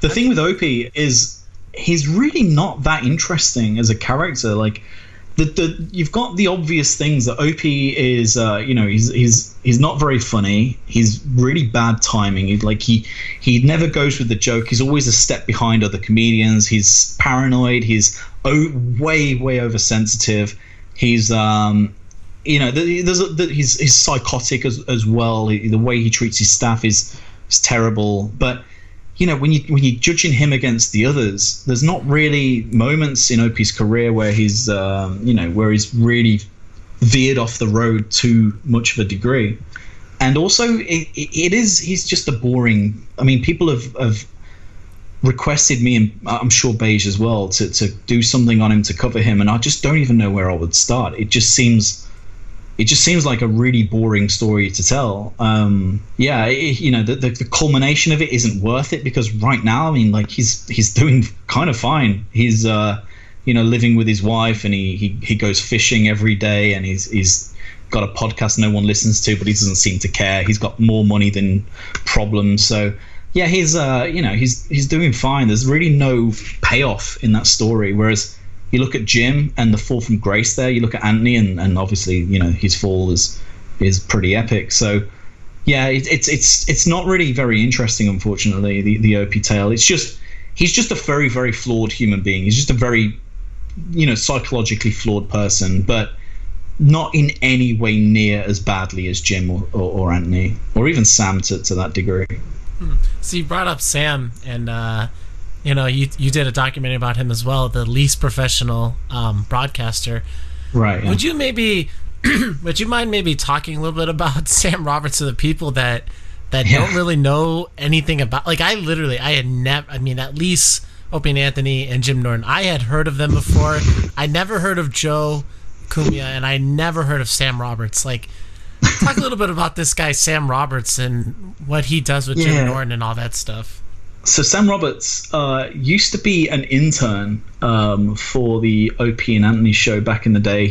The thing with Opie is he's really not that interesting as a character. Like you've got the obvious things that Opie is. He's not very funny. He's really bad timing. He never goes with the joke. He's always a step behind other comedians. He's paranoid. He's way oversensitive. He's he's psychotic as well. The way he treats his staff is terrible. But when you're judging him against the others, there's not really moments in Opie's career where he's where he's really veered off the road to much of a degree. And also he's just a boring. I mean, people have requested me, and I'm sure Beige as well, to do something on him to cover him, and I just don't even know where I would start. It just seems like a really boring story to tell. The culmination of it isn't worth it, because right now, I mean, like he's doing kind of fine. He's living with his wife, and he goes fishing every day, and he's got a podcast no one listens to, but he doesn't seem to care. He's got more money than problems, so yeah, he's doing fine. There's really no payoff in that story, whereas you look at Jim and the fall from grace there. You look at Anthony, and obviously, his fall is pretty epic. So, yeah, it's not really very interesting, unfortunately. The Opie tale. He's just a very, very flawed human being. He's just a very, psychologically flawed person, but not in any way near as badly as Jim or Anthony, or even Sam to that degree. So you brought up Sam, and you did a documentary about him as well, the least professional broadcaster. Right. Yeah. Would you mind maybe talking a little bit about Sam Roberts to the people that don't really know anything about? Like at least Opie and Anthony and Jim Norton, I had heard of them before. I never heard of Joe Cumia, and I never heard of Sam Roberts. Like, talk a little bit about this guy Sam Roberts and what he does with Jim Norton and all that stuff. So Sam Roberts used to be an intern for the Opie and Anthony show back in the day.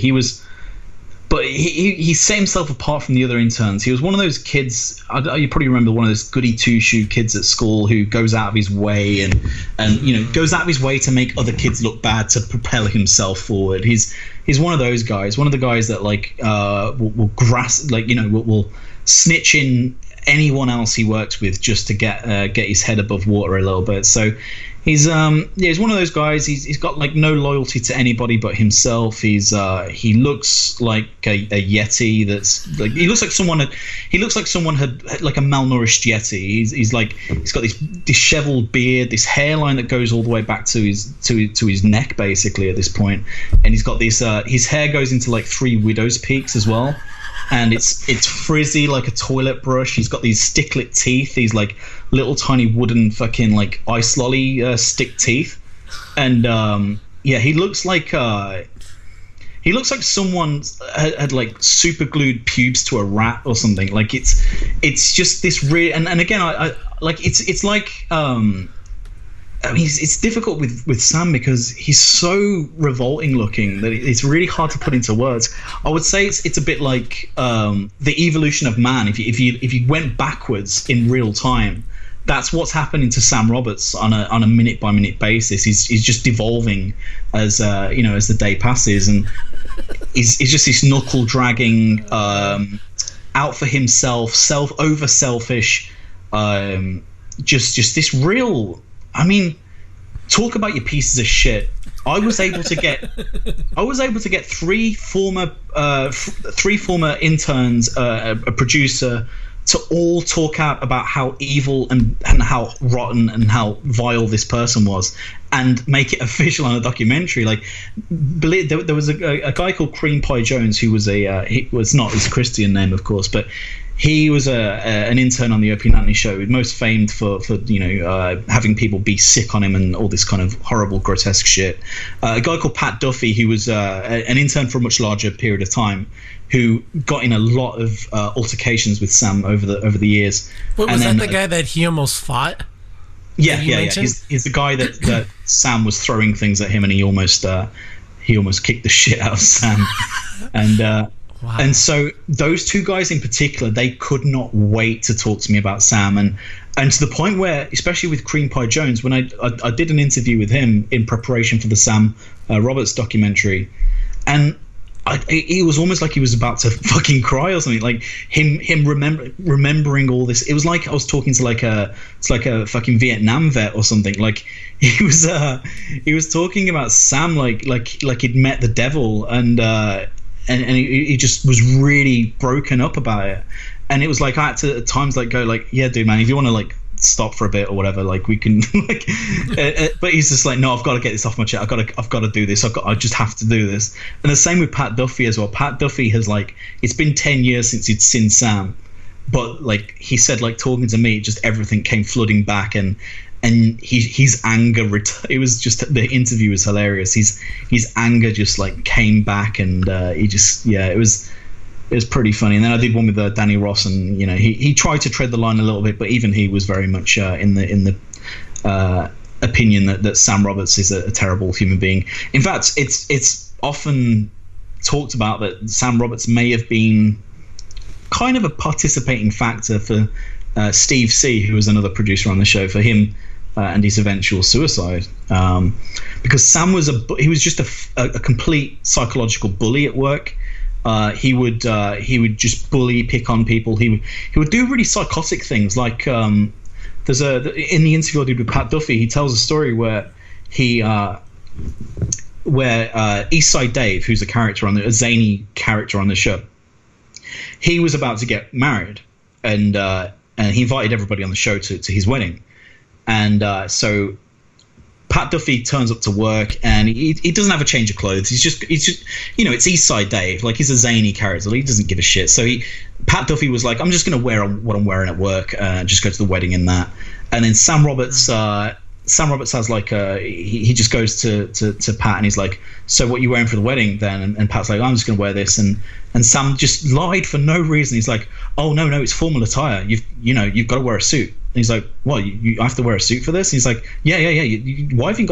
But he set himself apart from the other interns. He was one of those kids. You probably remember one of those goody two-shoe kids at school who goes out of his way and goes out of his way to make other kids look bad to propel himself forward. He's one of those guys. One of the guys that will snitch in anyone else he works with just to get his head above water a little bit. So he's one of those guys. He's got like no loyalty to anybody but himself. He looks like a yeti. He looks like someone had like a malnourished yeti. He's got this disheveled beard, this hairline that goes all the way back to his neck basically at this point, and he's got this his hair goes into like 3 widow's peaks as well. And it's frizzy like a toilet brush. He's got these sticklet teeth, these like little tiny wooden fucking like ice lolly stick teeth, and he looks like someone had like super glued pubes to a rat or something. Like it's just this real and again I like it's like I mean, it's difficult with Sam because he's so revolting looking that it's really hard to put into words. I would say it's a bit like the evolution of man. If you went backwards in real time, that's what's happening to Sam Roberts on a minute by minute basis. He's just devolving as the day passes, and he's just this knuckle dragging out for himself, over selfish, just this real. I mean, talk about your pieces of shit. I was able to get three former interns, a producer, to all talk out about how evil and how rotten and how vile this person was, and make it official on a documentary. Like, there was a guy called Cream Pie Jones, who was he was not his Christian name, of course, but he was an intern on the Opie and Anthony show, most famed for having people be sick on him and all this kind of horrible, grotesque shit. A guy called Pat Duffy, who was an intern for a much larger period of time, who got in a lot of altercations with Sam over the years. What, was that the guy that he almost fought? Yeah. He's the guy that Sam was throwing things at him, and he almost kicked the shit out of Sam. And wow. And so those two guys in particular, they could not wait to talk to me about Sam, and to the point where, especially with Cream Pie Jones, when I did an interview with him in preparation for the Sam Roberts documentary, and it was almost like he was about to fucking cry or something. Like him remembering all this. It was like I was talking to like a fucking Vietnam vet or something. Like he was talking about Sam like he'd met the devil, and he just was really broken up about it. And it was like I had to at times like go like, yeah, dude, man, if you want to like stop for a bit or whatever, like we can like but he's just like, no, I've got to get this off my chest. I've got to do this. I just have to do this. And the same with Pat Duffy as well. Pat Duffy has, like, it's been 10 years since he'd seen Sam, but like he said, like, talking to me, just everything came flooding back, and his anger it was just, the interview was hilarious. His anger just like came back, and he just, yeah, it was pretty funny. And then I did one with Danny Ross, and he tried to tread the line a little bit, but even he was very much in the opinion that Sam Roberts is a terrible human being. In fact, it's often talked about that Sam Roberts may have been kind of a participating factor for Steve C., who was another producer on the show, for him and his eventual suicide, because Sam was just a complete psychological bully at work. He would just bully, pick on people. He would do really psychotic things. Like in the interview I did with Pat Duffy, he tells a story where Eastside Dave, who's a zany character on the show, he was about to get married, and he invited everybody on the show to his wedding, and so Pat Duffy turns up to work, and he doesn't have a change of clothes. He's just it's Eastside Dave. Like, he's a zany character. He doesn't give a shit. So Pat Duffy was like, I'm just going to wear what I'm wearing at work, just go to the wedding in that. And then Sam Roberts has like he just goes to Pat, and he's like, so what are you wearing for the wedding then? And Pat's like, I'm just going to wear this. And Sam just lied for no reason. He's like, oh, no, it's formal attire. You've got to wear a suit. And he's like, what, you have to wear a suit for this? And he's like, yeah. Why haven't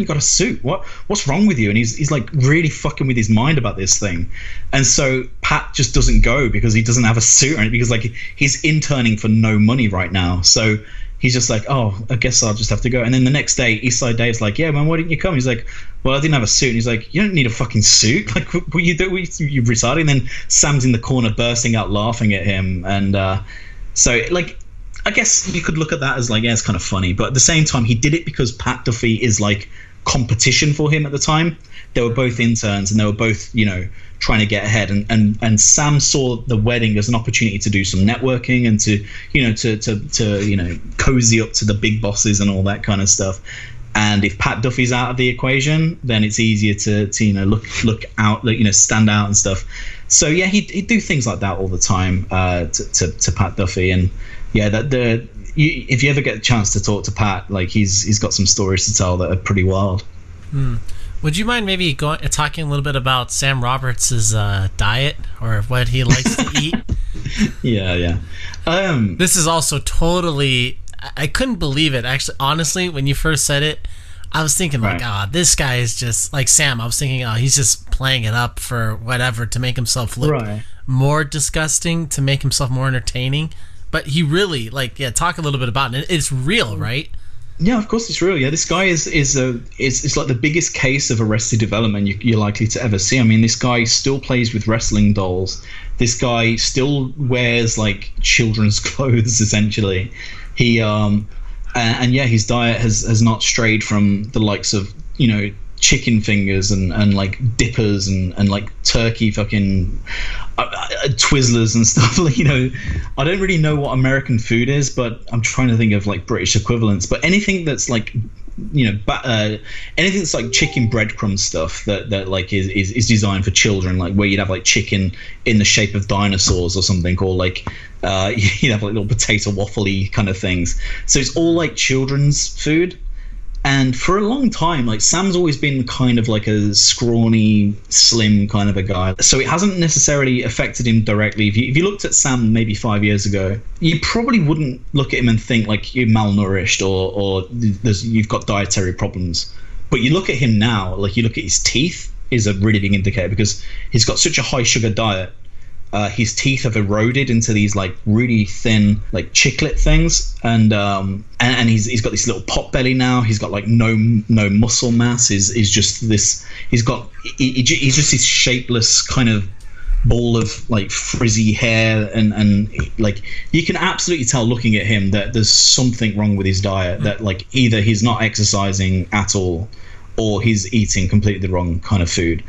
you got a suit? What's wrong with you? And he's like really fucking with his mind about this thing. And so Pat just doesn't go because he doesn't have a suit, because like he's interning for no money right now. So he's just like, oh, I guess I'll just have to go. And then the next day, Eastside Dave's like, yeah, man, why didn't you come? He's like, well, I didn't have a suit. And he's like, you don't need a fucking suit. Like, what you do? You retarded. And then Sam's in the corner bursting out laughing at him. And so, like, I guess you could look at that as like, yeah, it's kind of funny. But at the same time, he did it because Pat Duffy is like competition for him at the time. They were both interns, and they were both, trying to get ahead. And Sam saw the wedding as an opportunity to do some networking and to cozy up to the big bosses and all that kind of stuff. And if Pat Duffy's out of the equation, then it's easier to look out, stand out and stuff. So yeah, he'd do things like that all the time to Pat Duffy. And yeah, if you ever get a chance to talk to Pat, like he's got some stories to tell that are pretty wild. Would you mind maybe talking a little bit about Sam Roberts' diet, or what he likes to eat? Yeah. This is also totally, I couldn't believe it. Actually, honestly, when you first said it, I was thinking like, this guy is just like Sam. I was thinking, he's just playing it up for whatever, to make himself look more disgusting, to make himself more entertaining. But he really, talk a little bit about it. It's real, right? Yeah, of course it's real. Yeah, this guy is like the biggest case of Arrested Development you're likely to ever see. I mean, this guy still plays with wrestling dolls, this guy still wears like children's clothes essentially. He and yeah, his diet has not strayed from the likes of, you know, chicken fingers and like dippers and like turkey fucking Twizzlers and stuff. Like, you know, I don't really know what American food is, but I'm trying to think of like British equivalents. But anything that's like, you know, anything that's like chicken breadcrumb stuff that like is designed for children, like where you'd have like chicken in the shape of dinosaurs or something, or like you'd have like little potato waffly kind of things. So it's all like children's food. And for a long time, like Sam's always been kind of like a scrawny, slim kind of a guy. So it hasn't necessarily affected him directly. If you looked at Sam maybe 5 years ago, you probably wouldn't look at him and think like you're malnourished or you've got dietary problems. But you look at him now, like you look at his teeth is a really big indicator, because he's got such a high sugar diet. His teeth have eroded into these like really thin like chiclet things, and he's got this little pot belly now. He's got like no muscle mass. He's just this. He's just this shapeless kind of ball of like frizzy hair, and like you can absolutely tell looking at him that there's something wrong with his diet. That like either he's not exercising at all, or he's eating completely the wrong kind of food.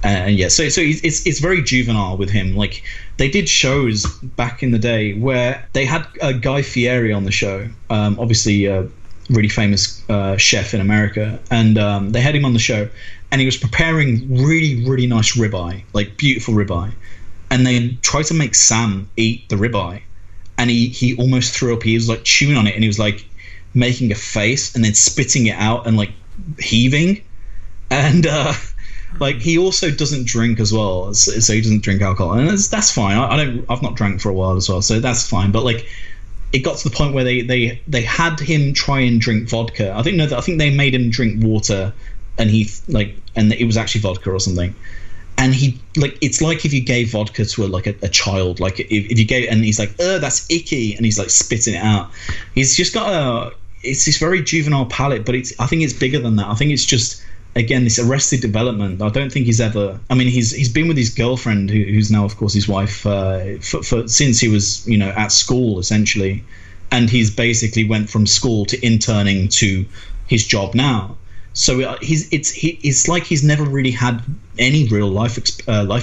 And yeah, so it's very juvenile with him. Like they did shows back in the day where they had Guy Fieri on the show, obviously a really famous chef in America, and they had him on the show, and he was preparing really nice ribeye, like beautiful ribeye, and they tried to make Sam eat the ribeye, and he almost threw up. He was like chewing on it, and he was like making a face and then spitting it out and like heaving, and like he also doesn't drink as well, so he doesn't drink alcohol, and that's fine. I've not drank for a while as well, so that's fine. But like, it got to the point where they had him try and drink vodka. I think they made him drink water, and and it was actually vodka or something. And he like, it's like if you gave vodka to a child, like if you gave, and he's like, that's icky, and he's like spitting it out. He's just got it's this very juvenile palate, but I think it's bigger than that. I think it's just, again, this arrested development. I don't think he's ever. I mean, he's been with his girlfriend, who's now, of course, his wife, for since he was, you know, at school essentially, and he's basically went from school to interning to his job now. So it's like he's never really had any real life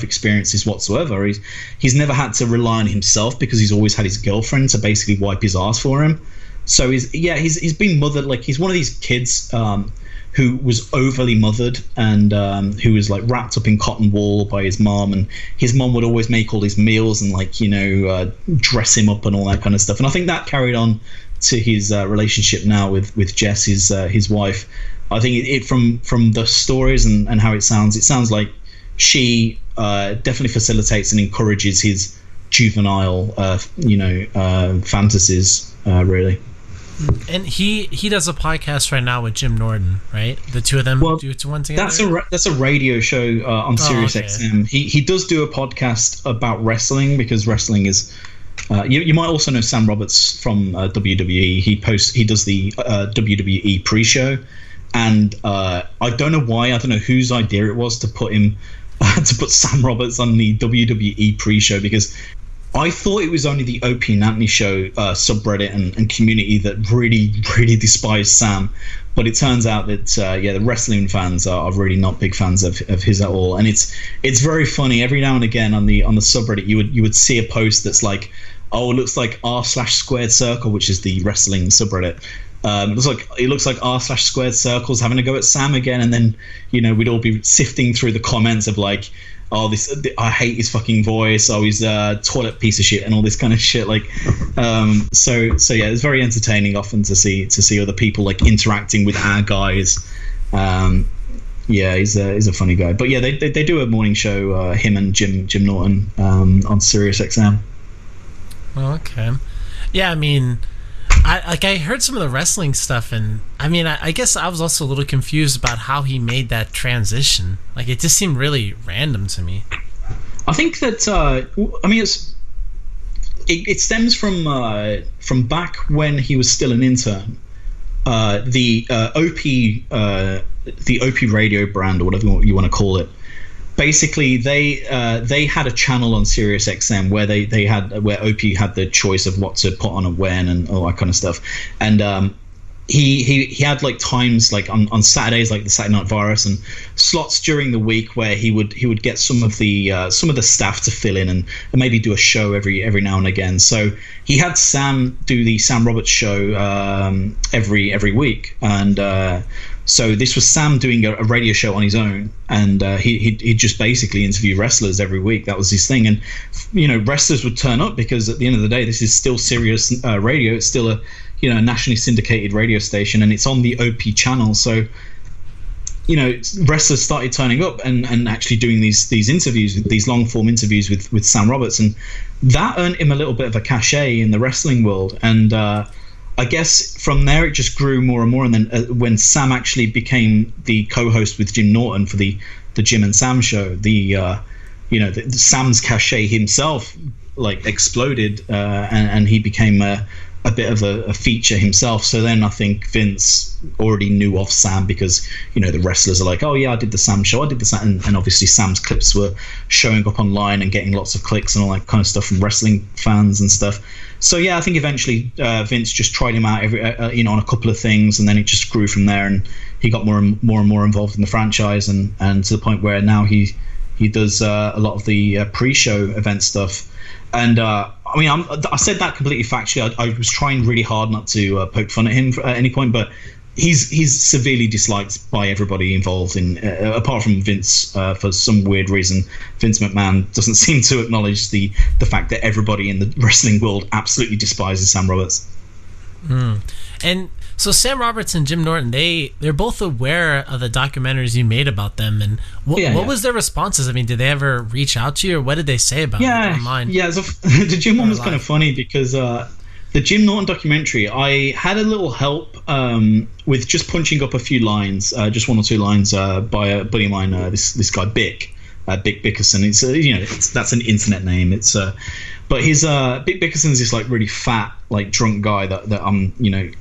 experiences whatsoever. He's never had to rely on himself, because he's always had his girlfriend to basically wipe his ass for him. So he's been mothered. Like, he's one of these kids who was overly mothered, and who was like wrapped up in cotton wool by his mom, and his mom would always make all these meals and like, you know, dress him up and all that kind of stuff. And I think that carried on to his relationship now with Jess, his wife. I think it from the stories and how it sounds like she definitely facilitates and encourages his juvenile fantasies, really. And he does a podcast right now with Jim Norton, right? The two of them do one together. That's a radio show on Sirius XM. He does do a podcast about wrestling, because wrestling is. You might also know Sam Roberts from WWE. He does the WWE pre-show, and I don't know why. I don't know whose idea it was to put him to put Sam Roberts on the WWE pre-show, because I thought it was only the Opie and Anthony show subreddit and community that really despised Sam, but it turns out that the wrestling fans are really not big fans of his at all. And it's very funny. Every now and again on the subreddit you would see a post that's like, oh, it looks like r/squared circle, which is the wrestling subreddit. It looks like r/squared circle's having a go at Sam again, and then, you know, we'd all be sifting through the comments of like, oh, I hate his fucking voice, oh, he's a toilet piece of shit, and all this kind of shit. Like, so yeah, it's very entertaining often to see other people like interacting with our guys. Yeah, he's a funny guy. But yeah, they do a morning show, him and Jim Norton, on Sirius XM. Okay. Yeah, I mean, I heard some of the wrestling stuff, and I mean, I guess I was also a little confused about how he made that transition. Like, it just seemed really random to me. I think that I mean, it stems from back when he was still an intern. The Opie radio brand, or whatever you want to call it, basically they had a channel on Sirius XM where Opie had the choice of what to put on and when and all that kind of stuff, and he had like times like on Saturdays, like the Saturday Night Virus, and slots during the week where he would get some of the staff to fill in and maybe do a show every now and again. So he had Sam do the Sam Roberts show every week, and so this was Sam doing a radio show on his own, and he'd just basically interview wrestlers every week. That was his thing, and wrestlers would turn up because at the end of the day, this is still Sirius radio. It's still a nationally syndicated radio station, and it's on the OP channel. So wrestlers started turning up and actually doing these interviews, these long form interviews with Sam Roberts, and that earned him a little bit of a cachet in the wrestling world. And I guess from there it just grew more and more. And then when Sam actually became the co-host with Jim Norton for the Jim and Sam show, the Sam's cachet himself like exploded, and he became a bit of a feature himself. So then I think Vince already knew of Sam because the wrestlers are like, oh yeah, I did the Sam show, I did the Sam, and obviously Sam's clips were showing up online and getting lots of clicks and all that kind of stuff from wrestling fans and stuff. So yeah, I think eventually Vince just tried him out on a couple of things, and then it just grew from there, and he got more and more involved in the franchise, and to the point where now he does a lot of the pre-show event stuff. And I said that completely factually. I was trying really hard not to poke fun at him at any point, but he's severely disliked by everybody involved in, apart from Vince, for some weird reason. Vince McMahon doesn't seem to acknowledge the fact that everybody in the wrestling world absolutely despises Sam Roberts. And so Sam Roberts and Jim Norton, they're both aware of the documentaries you made about them, and what was their responses? I mean, did they ever reach out to you, or what did they say about it online? Yeah, so the Jim one was kind of funny because the Jim Norton documentary, I had a little help with just punching up a few lines, just one or two lines by a buddy of mine, this guy Bick Bickerson. It's that's an internet name. It's but his Bick Bickerson's this like really fat, like drunk guy that I'm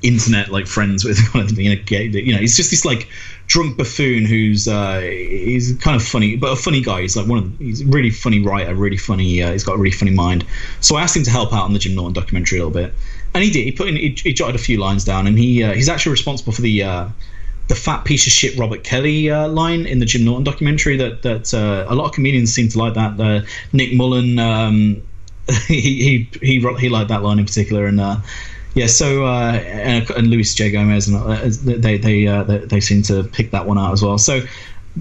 internet like friends with. He's just this like drunk buffoon who's he's kind of funny, but a funny guy. He's like he's a really funny writer, really funny. He's got a really funny mind. So I asked him to help out on the Jim Norton documentary a little bit, and he did. He jotted a few lines down, and he's actually responsible for the fat piece of shit Robert Kelly line in the Jim Norton documentary that a lot of comedians seem to like that. Nick Mullen, he liked that line in particular, and and Luis J. Gomez, and they seem to pick that one out as well. So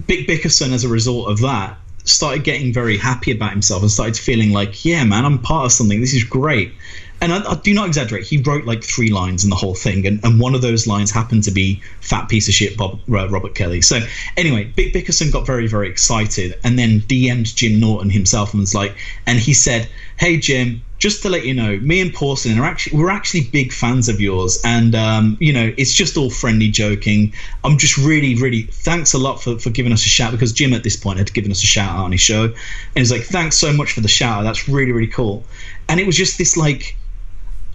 Bick Bickerson, as a result of that, started getting very happy about himself and started feeling like, yeah, man, I'm part of something. This is great. And I do not exaggerate. He wrote like 3 lines in the whole thing, and one of those lines happened to be "fat piece of shit" Robert Kelly. So anyway, Bick Bickerson got very, very excited, and then DM'd Jim Norton himself and was like, and he said, "Hey Jim, just to let you know, me and Porsalin we're actually big fans of yours, and it's just all friendly joking. I'm just really, really thanks a lot for giving us a shout, because Jim at this point had given us a shout out on his show, and he's like, thanks so much for the shout out. That's really, really cool." And it was just this like,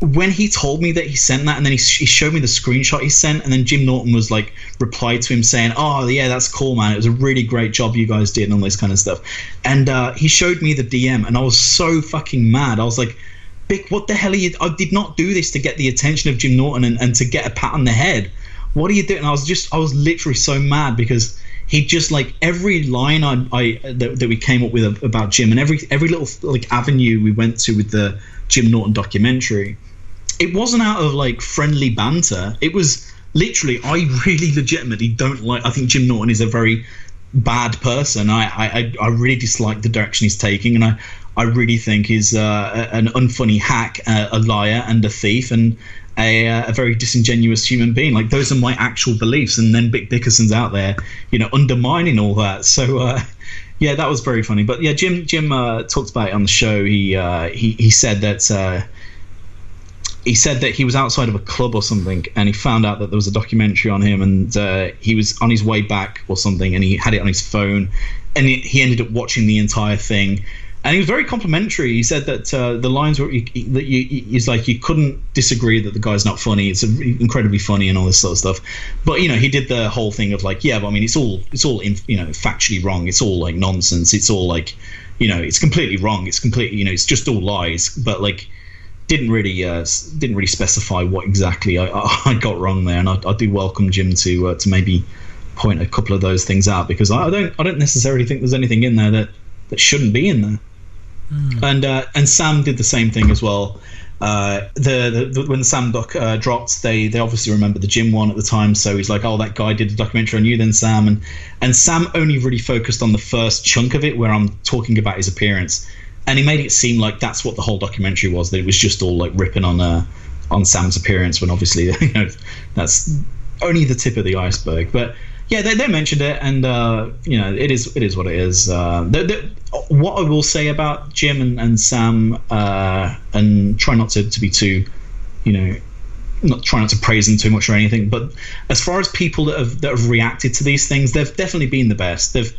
when he told me that he sent that, and then he showed me the screenshot he sent, and then Jim Norton was like replied to him saying, "Oh yeah, that's cool, man. It was a really great job you guys did," and all this kind of stuff. And he showed me the DM, and I was so fucking mad. I was like, Bick, what the hell are you? I did not do this to get the attention of Jim Norton and to get a pat on the head. What are you doing? And I was literally so mad because he just like every line that we came up with about Jim, and every little like avenue we went to with the Jim Norton documentary, it wasn't out of like friendly banter. It was literally, I really legitimately don't like, I think Jim Norton is a very bad person. I really dislike the direction he's taking, and I really think he's an unfunny hack, a liar and a thief, and a very disingenuous human being. Like, those are my actual beliefs, and then Bick Bickerson's out there, undermining all that. So yeah, that was very funny. But yeah, Jim talked about it on the show. He said that he was outside of a club or something, and he found out that there was a documentary on him, and he was on his way back or something, and he had it on his phone, and he ended up watching the entire thing. And he was very complimentary. He said that the lines were he's like, you couldn't disagree that the guy's not funny. It's incredibly funny and all this sort of stuff. But he did the whole thing of like, yeah, but I mean, it's all factually wrong. It's all like nonsense. It's all like, it's completely wrong. It's completely, it's just all lies. But like, didn't really specify what exactly I got wrong there. And I do welcome Jim to maybe point a couple of those things out, because I don't necessarily think there's anything in there that shouldn't be in there. And Sam did the same thing as well. When the Sam doc dropped, they obviously remembered the Jim one at the time, so he's like, oh, that guy did a documentary on you then, Sam. And Sam only really focused on the first chunk of it where I'm talking about his appearance, and he made it seem like that's what the whole documentary was, that it was just all like ripping on Sam's appearance, when obviously that's only the tip of the iceberg. But yeah, they mentioned it, and it is what it is. What I will say about Jim and Sam, and try not to be too, try not to praise them too much or anything, but as far as people that have reacted to these things, they've definitely been the best. They've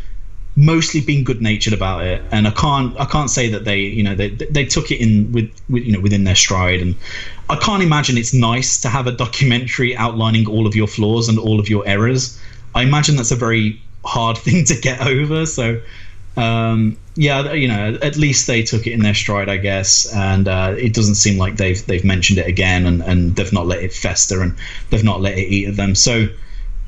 mostly been good-natured about it, and I can't say that they took it in within their stride. And I can't imagine it's nice to have a documentary outlining all of your flaws and all of your errors. I imagine that's a very hard thing to get over. So, at least they took it in their stride, I guess. And it doesn't seem like they've mentioned it again, and they've not let it fester, and they've not let it eat at them. So,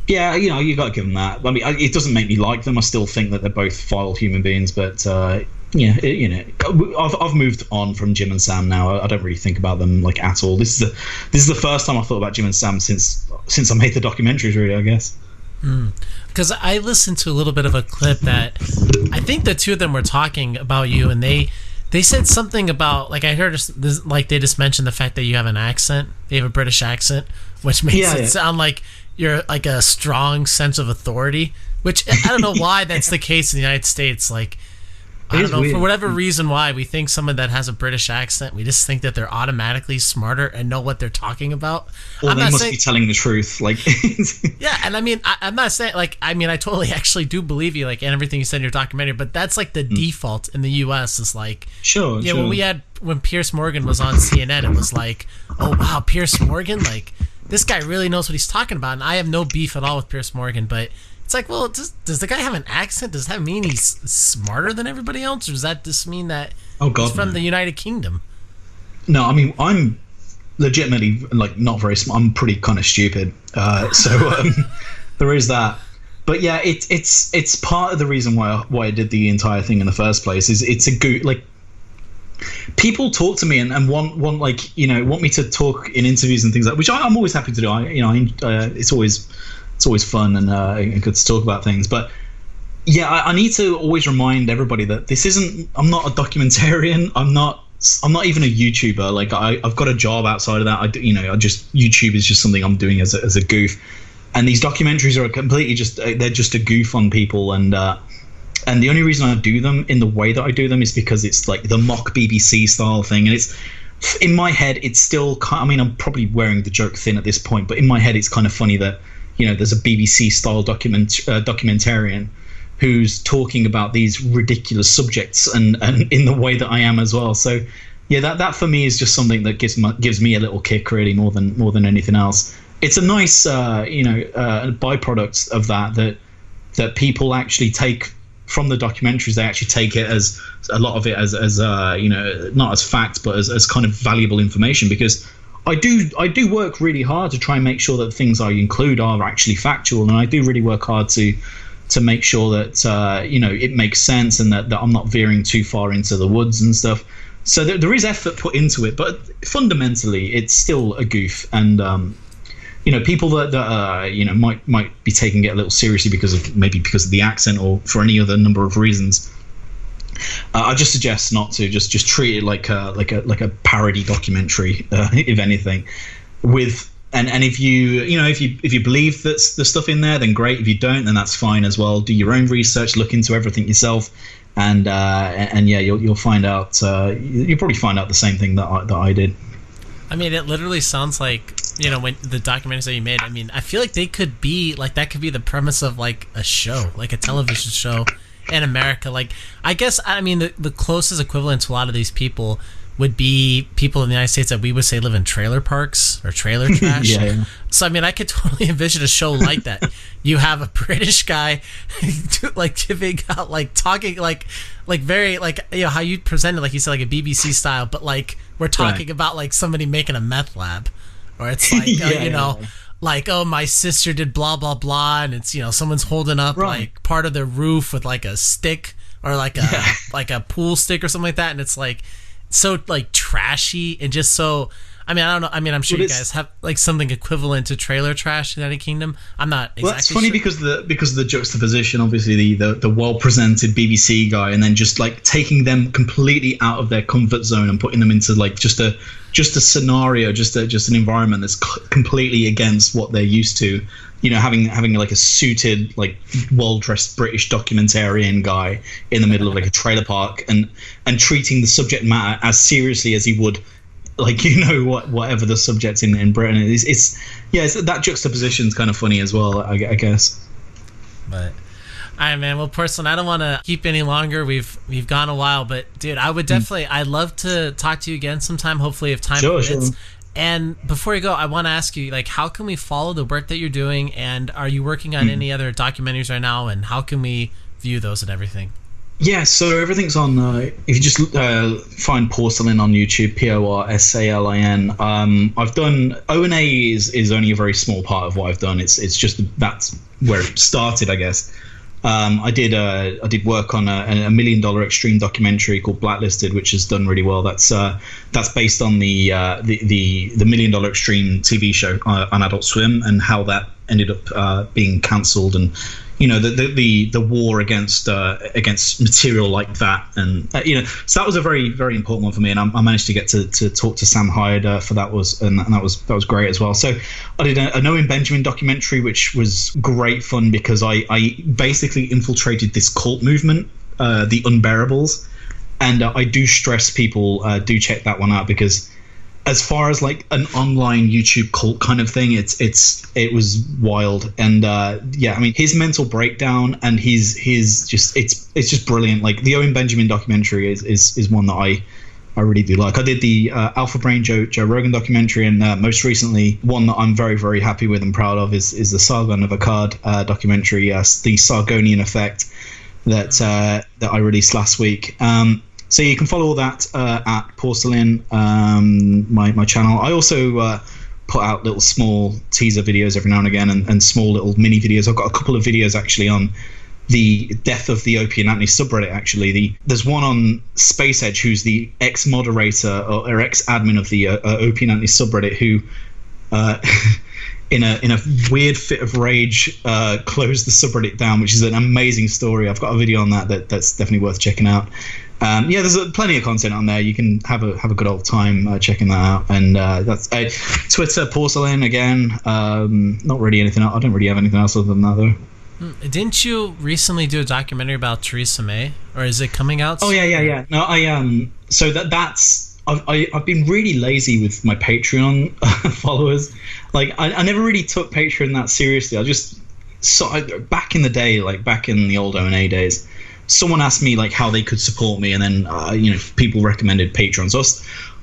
yeah, you got to give them that. I mean, it doesn't make me like them. I still think that they're both vile human beings. But I've moved on from Jim and Sam now. I don't really think about them like at all. This is the first time I thought about Jim and Sam since I made the documentaries, really, I guess. Because I listened to a little bit of a clip that I think the two of them were talking about you, and they said something about, like, I heard this, like, they just mentioned the fact that you have an accent. They have a British accent, which makes it sound like you're like a strong sense of authority, which I don't know why that's the case in the United States. Like, I don't know, weird. For whatever reason why we think someone that has a British accent, we just think that they're automatically smarter and know what they're talking about. Or they must be telling the truth. Like, yeah, and I mean, I'm not saying, like, I mean, I totally actually do believe you, like, and everything you said in your documentary, but that's like the default in the U.S. is like, sure. When Piers Morgan was on CNN, it was like, oh wow, Piers Morgan, like, this guy really knows what he's talking about, and I have no beef at all with Piers Morgan, but it's like, well, does the guy have an accent? Does that mean he's smarter than everybody else, or does that just mean that he's from the United Kingdom? No, I mean, I'm legitimately, like, not very smart. I'm pretty kind of stupid. So there is that. But yeah, it's part of the reason why I did the entire thing in the first place. Is it's a good, like, people talk to me and want like, want me to talk in interviews and things like, which I'm always happy to do. It's always fun and good to talk about things. But yeah, I need to always remind everybody that this isn't. I'm not a documentarian. I'm not even a YouTuber. Like, I've got a job outside of that. YouTube is just something I'm doing as a goof. And these documentaries are completely they're just a goof on people. And the only reason I do them in the way that I do them is because it's like the mock BBC style thing. And it's, in my head, it's still kind of, I mean, I'm probably wearing the joke thin at this point, but in my head, it's kind of funny that, there's a BBC style documentarian who's talking about these ridiculous subjects and in the way that I am as well. So yeah, that for me is just something that gives me a little kick, really, more than anything else. It's a nice byproduct of that people actually take from the documentaries. They actually take it as a lot of it as not as fact, but as kind of valuable information, because I do work really hard to try and make sure that things I include are actually factual, and I do really work hard to make sure that it makes sense, and that I'm not veering too far into the woods and stuff. So there is effort put into it, but fundamentally it's still a goof. And people that might be taking it a little seriously because of the accent or for any other number of reasons. I just suggest not to just treat it like a parody documentary, if anything. And if you believe that's the stuff in there, then great. If you don't, then that's fine as well. Do your own research, look into everything yourself, and yeah, you'll find out. You'll probably find out the same thing that I did. I mean, it literally sounds like, when the documentaries that you made, I mean, I feel like they could be like, that could be the premise of like a show, like a television show. in America. Like, I guess, I mean, the closest equivalent to a lot of these people would be people in the United States that we would say live in trailer parks or trailer trash. Yeah. So, I mean, I could totally envision a show like that. You have a British guy, like, giving out, like, talking, like very, like, you know, how you present it, like you said, like a BBC style, but, like, we're talking about, like, somebody making a meth lab. Or it's like, you know, like, oh, my sister did blah, blah, blah, and it's, you know, someone's holding up, like, part of their roof with, like, a stick or, like, a pool stick or something like that, and it's, like, so, like, trashy and just so... I mean, I don't know. I mean, I'm sure you guys have like something equivalent to trailer trash in United Kingdom. I'm not exactly. Well, that's funny because of the juxtaposition. Obviously, the well presented BBC guy, and then just like taking them completely out of their comfort zone and putting them into like just a scenario, just an environment that's completely against what they're used to. You know, having like a suited, like well dressed British documentarian guy in the middle of like a trailer park, and treating the subject matter as seriously as he would. Like, you know, whatever the subject in Britain is, it's that juxtaposition is kind of funny as well, I guess. But, all right, man. Well, Porsalin, I don't want to keep any longer. We've gone a while, but dude, I would definitely. I'd love to talk to you again sometime. Hopefully, if time permits. Sure. And before you go, I want to ask you, like, how can we follow the work that you're doing? And are you working on any other documentaries right now? And how can we view those and everything? Yeah, so everything's on. If you just find Porsalin on YouTube, Porsalin. I've done O&A is only a very small part of what I've done. It's just that's where it started, I guess. I did work on a $1 million extreme documentary called Blacklisted, which has done really well. That's based on the $1 million extreme TV show on Adult Swim, and how that ended up being cancelled, and you know the war against material like that, and you know, so that was a very, very important one for me, and I managed to get to talk to Sam Hyde for that was great as well. So I did a Knowing Benjamin documentary, which was great fun because I basically infiltrated this cult movement, the Unbearables, and I do stress people do check that one out, because as far as like an online YouTube cult kind of thing, it was wild. And yeah, I mean, his mental breakdown and his just it's just brilliant. Like the Owen Benjamin documentary is one that I really do like. I did the Alpha Brain Joe Rogan documentary, and most recently one that I'm very, very happy with and proud of is the Saga of a Card documentary, the Sargonian Effect that I released last week. So you can follow all that at Porsalin, my channel. I also put out little small teaser videos every now and again, and small little mini videos. I've got a couple of videos actually on the death of the Opie and Anthony subreddit. Actually, there's one on Space Edge, who's the ex-moderator or ex-admin of the Opie and Anthony subreddit, who in a weird fit of rage closed the subreddit down, which is an amazing story. I've got a video on that's definitely worth checking out. Yeah, there's plenty of content on there. You can have a good old time checking that out. And that's Twitter, Porsalin again. Not really anything else. I don't really have anything else other than that, though. Didn't you recently do a documentary about Theresa May, or is it coming out soon? Oh yeah. No, so that's I've been really lazy with my Patreon followers. Like I never really took Patreon that seriously. Back in the day, like back in the old O&A days, someone asked me like how they could support me, and then you know, people recommended Patreon. So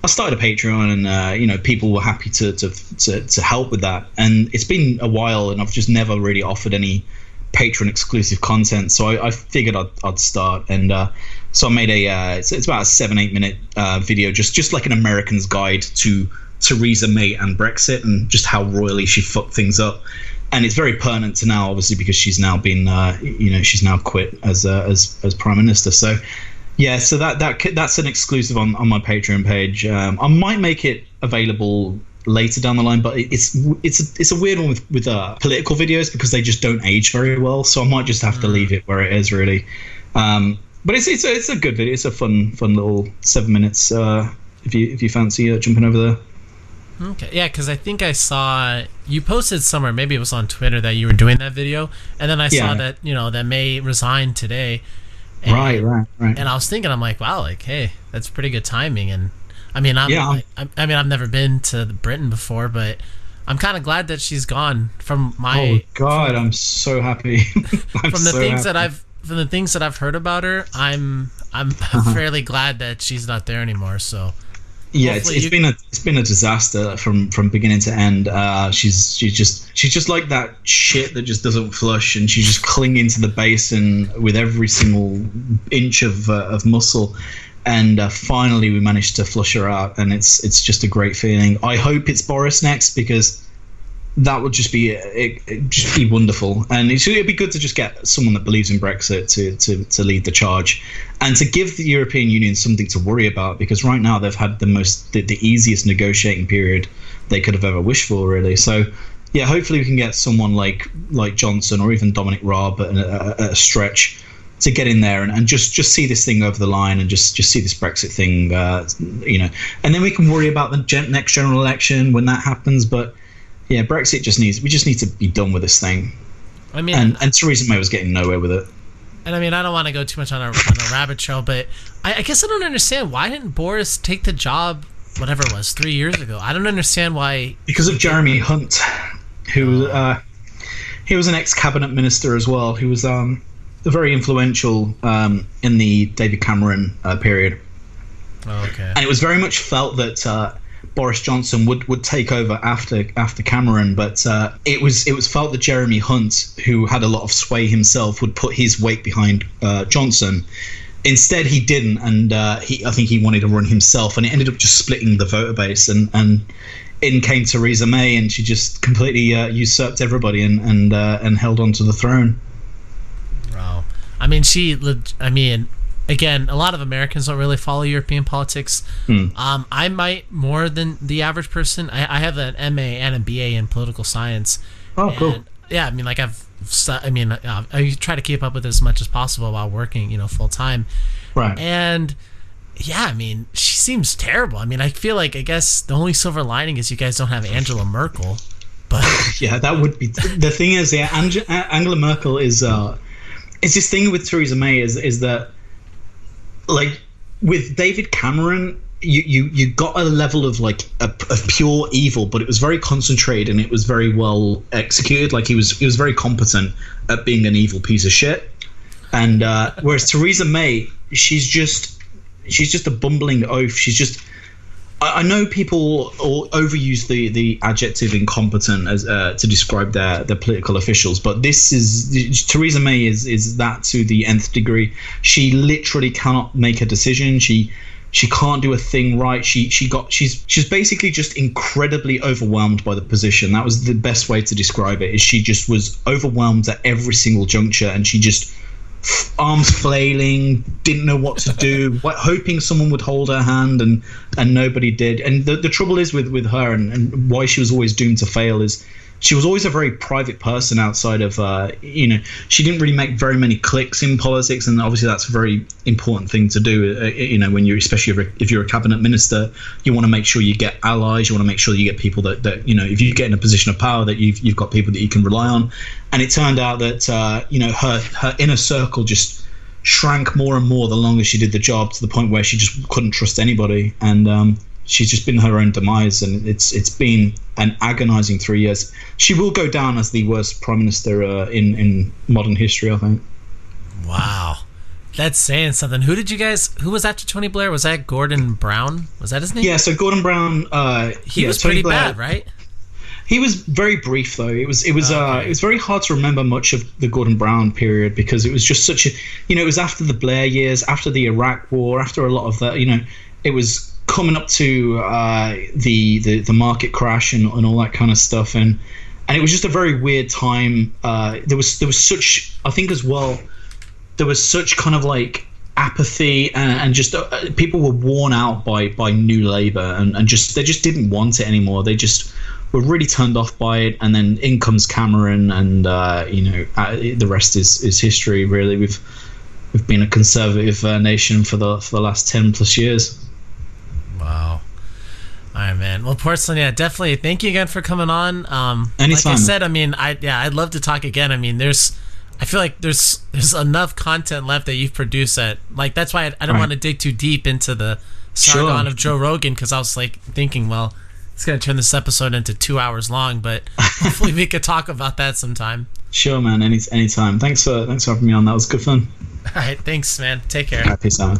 I started a Patreon, and you know, people were happy to help with that. And it's been a while, and I've just never really offered any Patreon exclusive content. So I figured I'd start, and so I made it's about a 7-8 minute video, just like an American's guide to Theresa May and Brexit, and just how royally she fucked things up. And it's very pertinent to now, obviously, because she's now been, you know, she's now quit as Prime Minister. So, yeah, so that's an exclusive on my Patreon page. I might make it available later down the line, but it's a weird one with political videos, because they just don't age very well. So I might just have to leave it where it is, really. But it's a good video. It's a fun little 7 minutes. If you fancy jumping over there. Okay, yeah, because I think I saw you posted somewhere, maybe it was on Twitter, that you were doing that video, and then I saw that, you know, that May resigned today. And, right. And I was thinking, I'm like, wow, like, hey, that's pretty good timing. And I mean, I've never been to Britain before, but I'm kind of glad that she's gone. From my I'm so happy. From the things that from the things that I've heard about her, I'm fairly glad that she's not there anymore. So yeah, it's been a disaster from beginning to end. She's just like that shit that just doesn't flush, and she's just clinging to the basin with every single inch of muscle. And finally, we managed to flush her out, and it's just a great feeling. I hope it's Boris next, because that would just be wonderful, and it'd be good to just get someone that believes in Brexit to lead the charge, and to give the European Union something to worry about, because right now they've had the easiest negotiating period they could have ever wished for, really. So yeah, hopefully we can get someone like Johnson or even Dominic Raab at a stretch to get in there and just see this thing over the line, and just see this Brexit thing, and then we can worry about the next general election when that happens. But yeah, Brexit we just need to be done with this thing. I mean, and Theresa May was getting nowhere with it. And I mean, I don't want to go too much on a rabbit trail, but I guess I don't understand, why didn't Boris take the job, whatever it was, 3 years ago? I don't understand why. Because of Jeremy Hunt, who he was an ex-cabinet minister as well. He was very influential in the David Cameron period. Oh, okay. And it was very much felt that Boris Johnson would take over after Cameron, but it was felt that Jeremy Hunt, who had a lot of sway himself, would put his weight behind Johnson. Instead, he didn't, and I think he wanted to run himself, and it ended up just splitting the voter base. And in came Theresa May, and she just completely usurped everybody and held on to the throne. Wow. I mean, again, a lot of Americans don't really follow European politics. I might more than the average person. I have an MA and a BA in political science. Oh, cool. Yeah, I mean, like I try to keep up with it as much as possible while working, full time. Right. And yeah, I mean, she seems terrible. I mean, I feel like, I guess the only silver lining is you guys don't have Angela Merkel. But yeah, that would be the thing. Is Angela Merkel is this thing with Theresa May is that, like, with David Cameron, you got a level of of pure evil, but it was very concentrated and it was very well executed. Like, he was very competent at being an evil piece of shit. And whereas Theresa May, she's just a bumbling oaf. She's just, I know people overuse the adjective incompetent as to describe their political officials, but Theresa May is that to the nth degree. She literally cannot make a decision. She can't do a thing right. She's basically just incredibly overwhelmed by the position. That was the best way to describe it. Is she just was overwhelmed at every single juncture, and she just arms flailing, didn't know what to do, hoping someone would hold her hand, and nobody did. And the trouble is with her, and why she was always doomed to fail, is she was always a very private person outside of, she didn't really make very many clicks in politics, and obviously that's a very important thing to do. When especially if you're a cabinet minister, you want to make sure you get allies, you want to make sure you get people that if you get in a position of power, that you've got people that you can rely on. And it turned out that her inner circle just shrank more and more the longer she did the job, to the point where she just couldn't trust anybody, and she's just been her own demise, and it's been an agonizing 3 years. She will go down as the worst prime minister in modern history, I think. Wow, that's saying something. Who was after Tony Blair? Was that Gordon Brown? Was that his name? Yeah, so Gordon Brown. He was Tony pretty Blair, bad, right? He was very brief, though. It was very hard to remember much of the Gordon Brown period, because it was just such a, it was after the Blair years, after the Iraq War, after a lot of that. It was coming up to the market crash and all that kind of stuff, and it was just a very weird time. There was such, I think as well, there was such kind of like apathy, and just people were worn out by New Labour, and they just didn't want it anymore. They just were really turned off by it. And then in comes Cameron, and the rest is history. Really, we've been a conservative nation for the last 10 plus years. Wow. All right, man. Well, Porsalin, yeah, definitely. Thank you again for coming on. Anytime. Like I said, I mean, I'd love to talk again. I mean, I feel like there's enough content left that you've produced that's why I don't want to dig too deep into the saga of Joe Rogan, because I was like thinking, well, It's gonna turn this episode into 2 hours long, but hopefully we could talk about that sometime. Sure, man. Anytime. Thanks for having me on. That was good fun. All right, thanks, man. Take care. All right, peace out.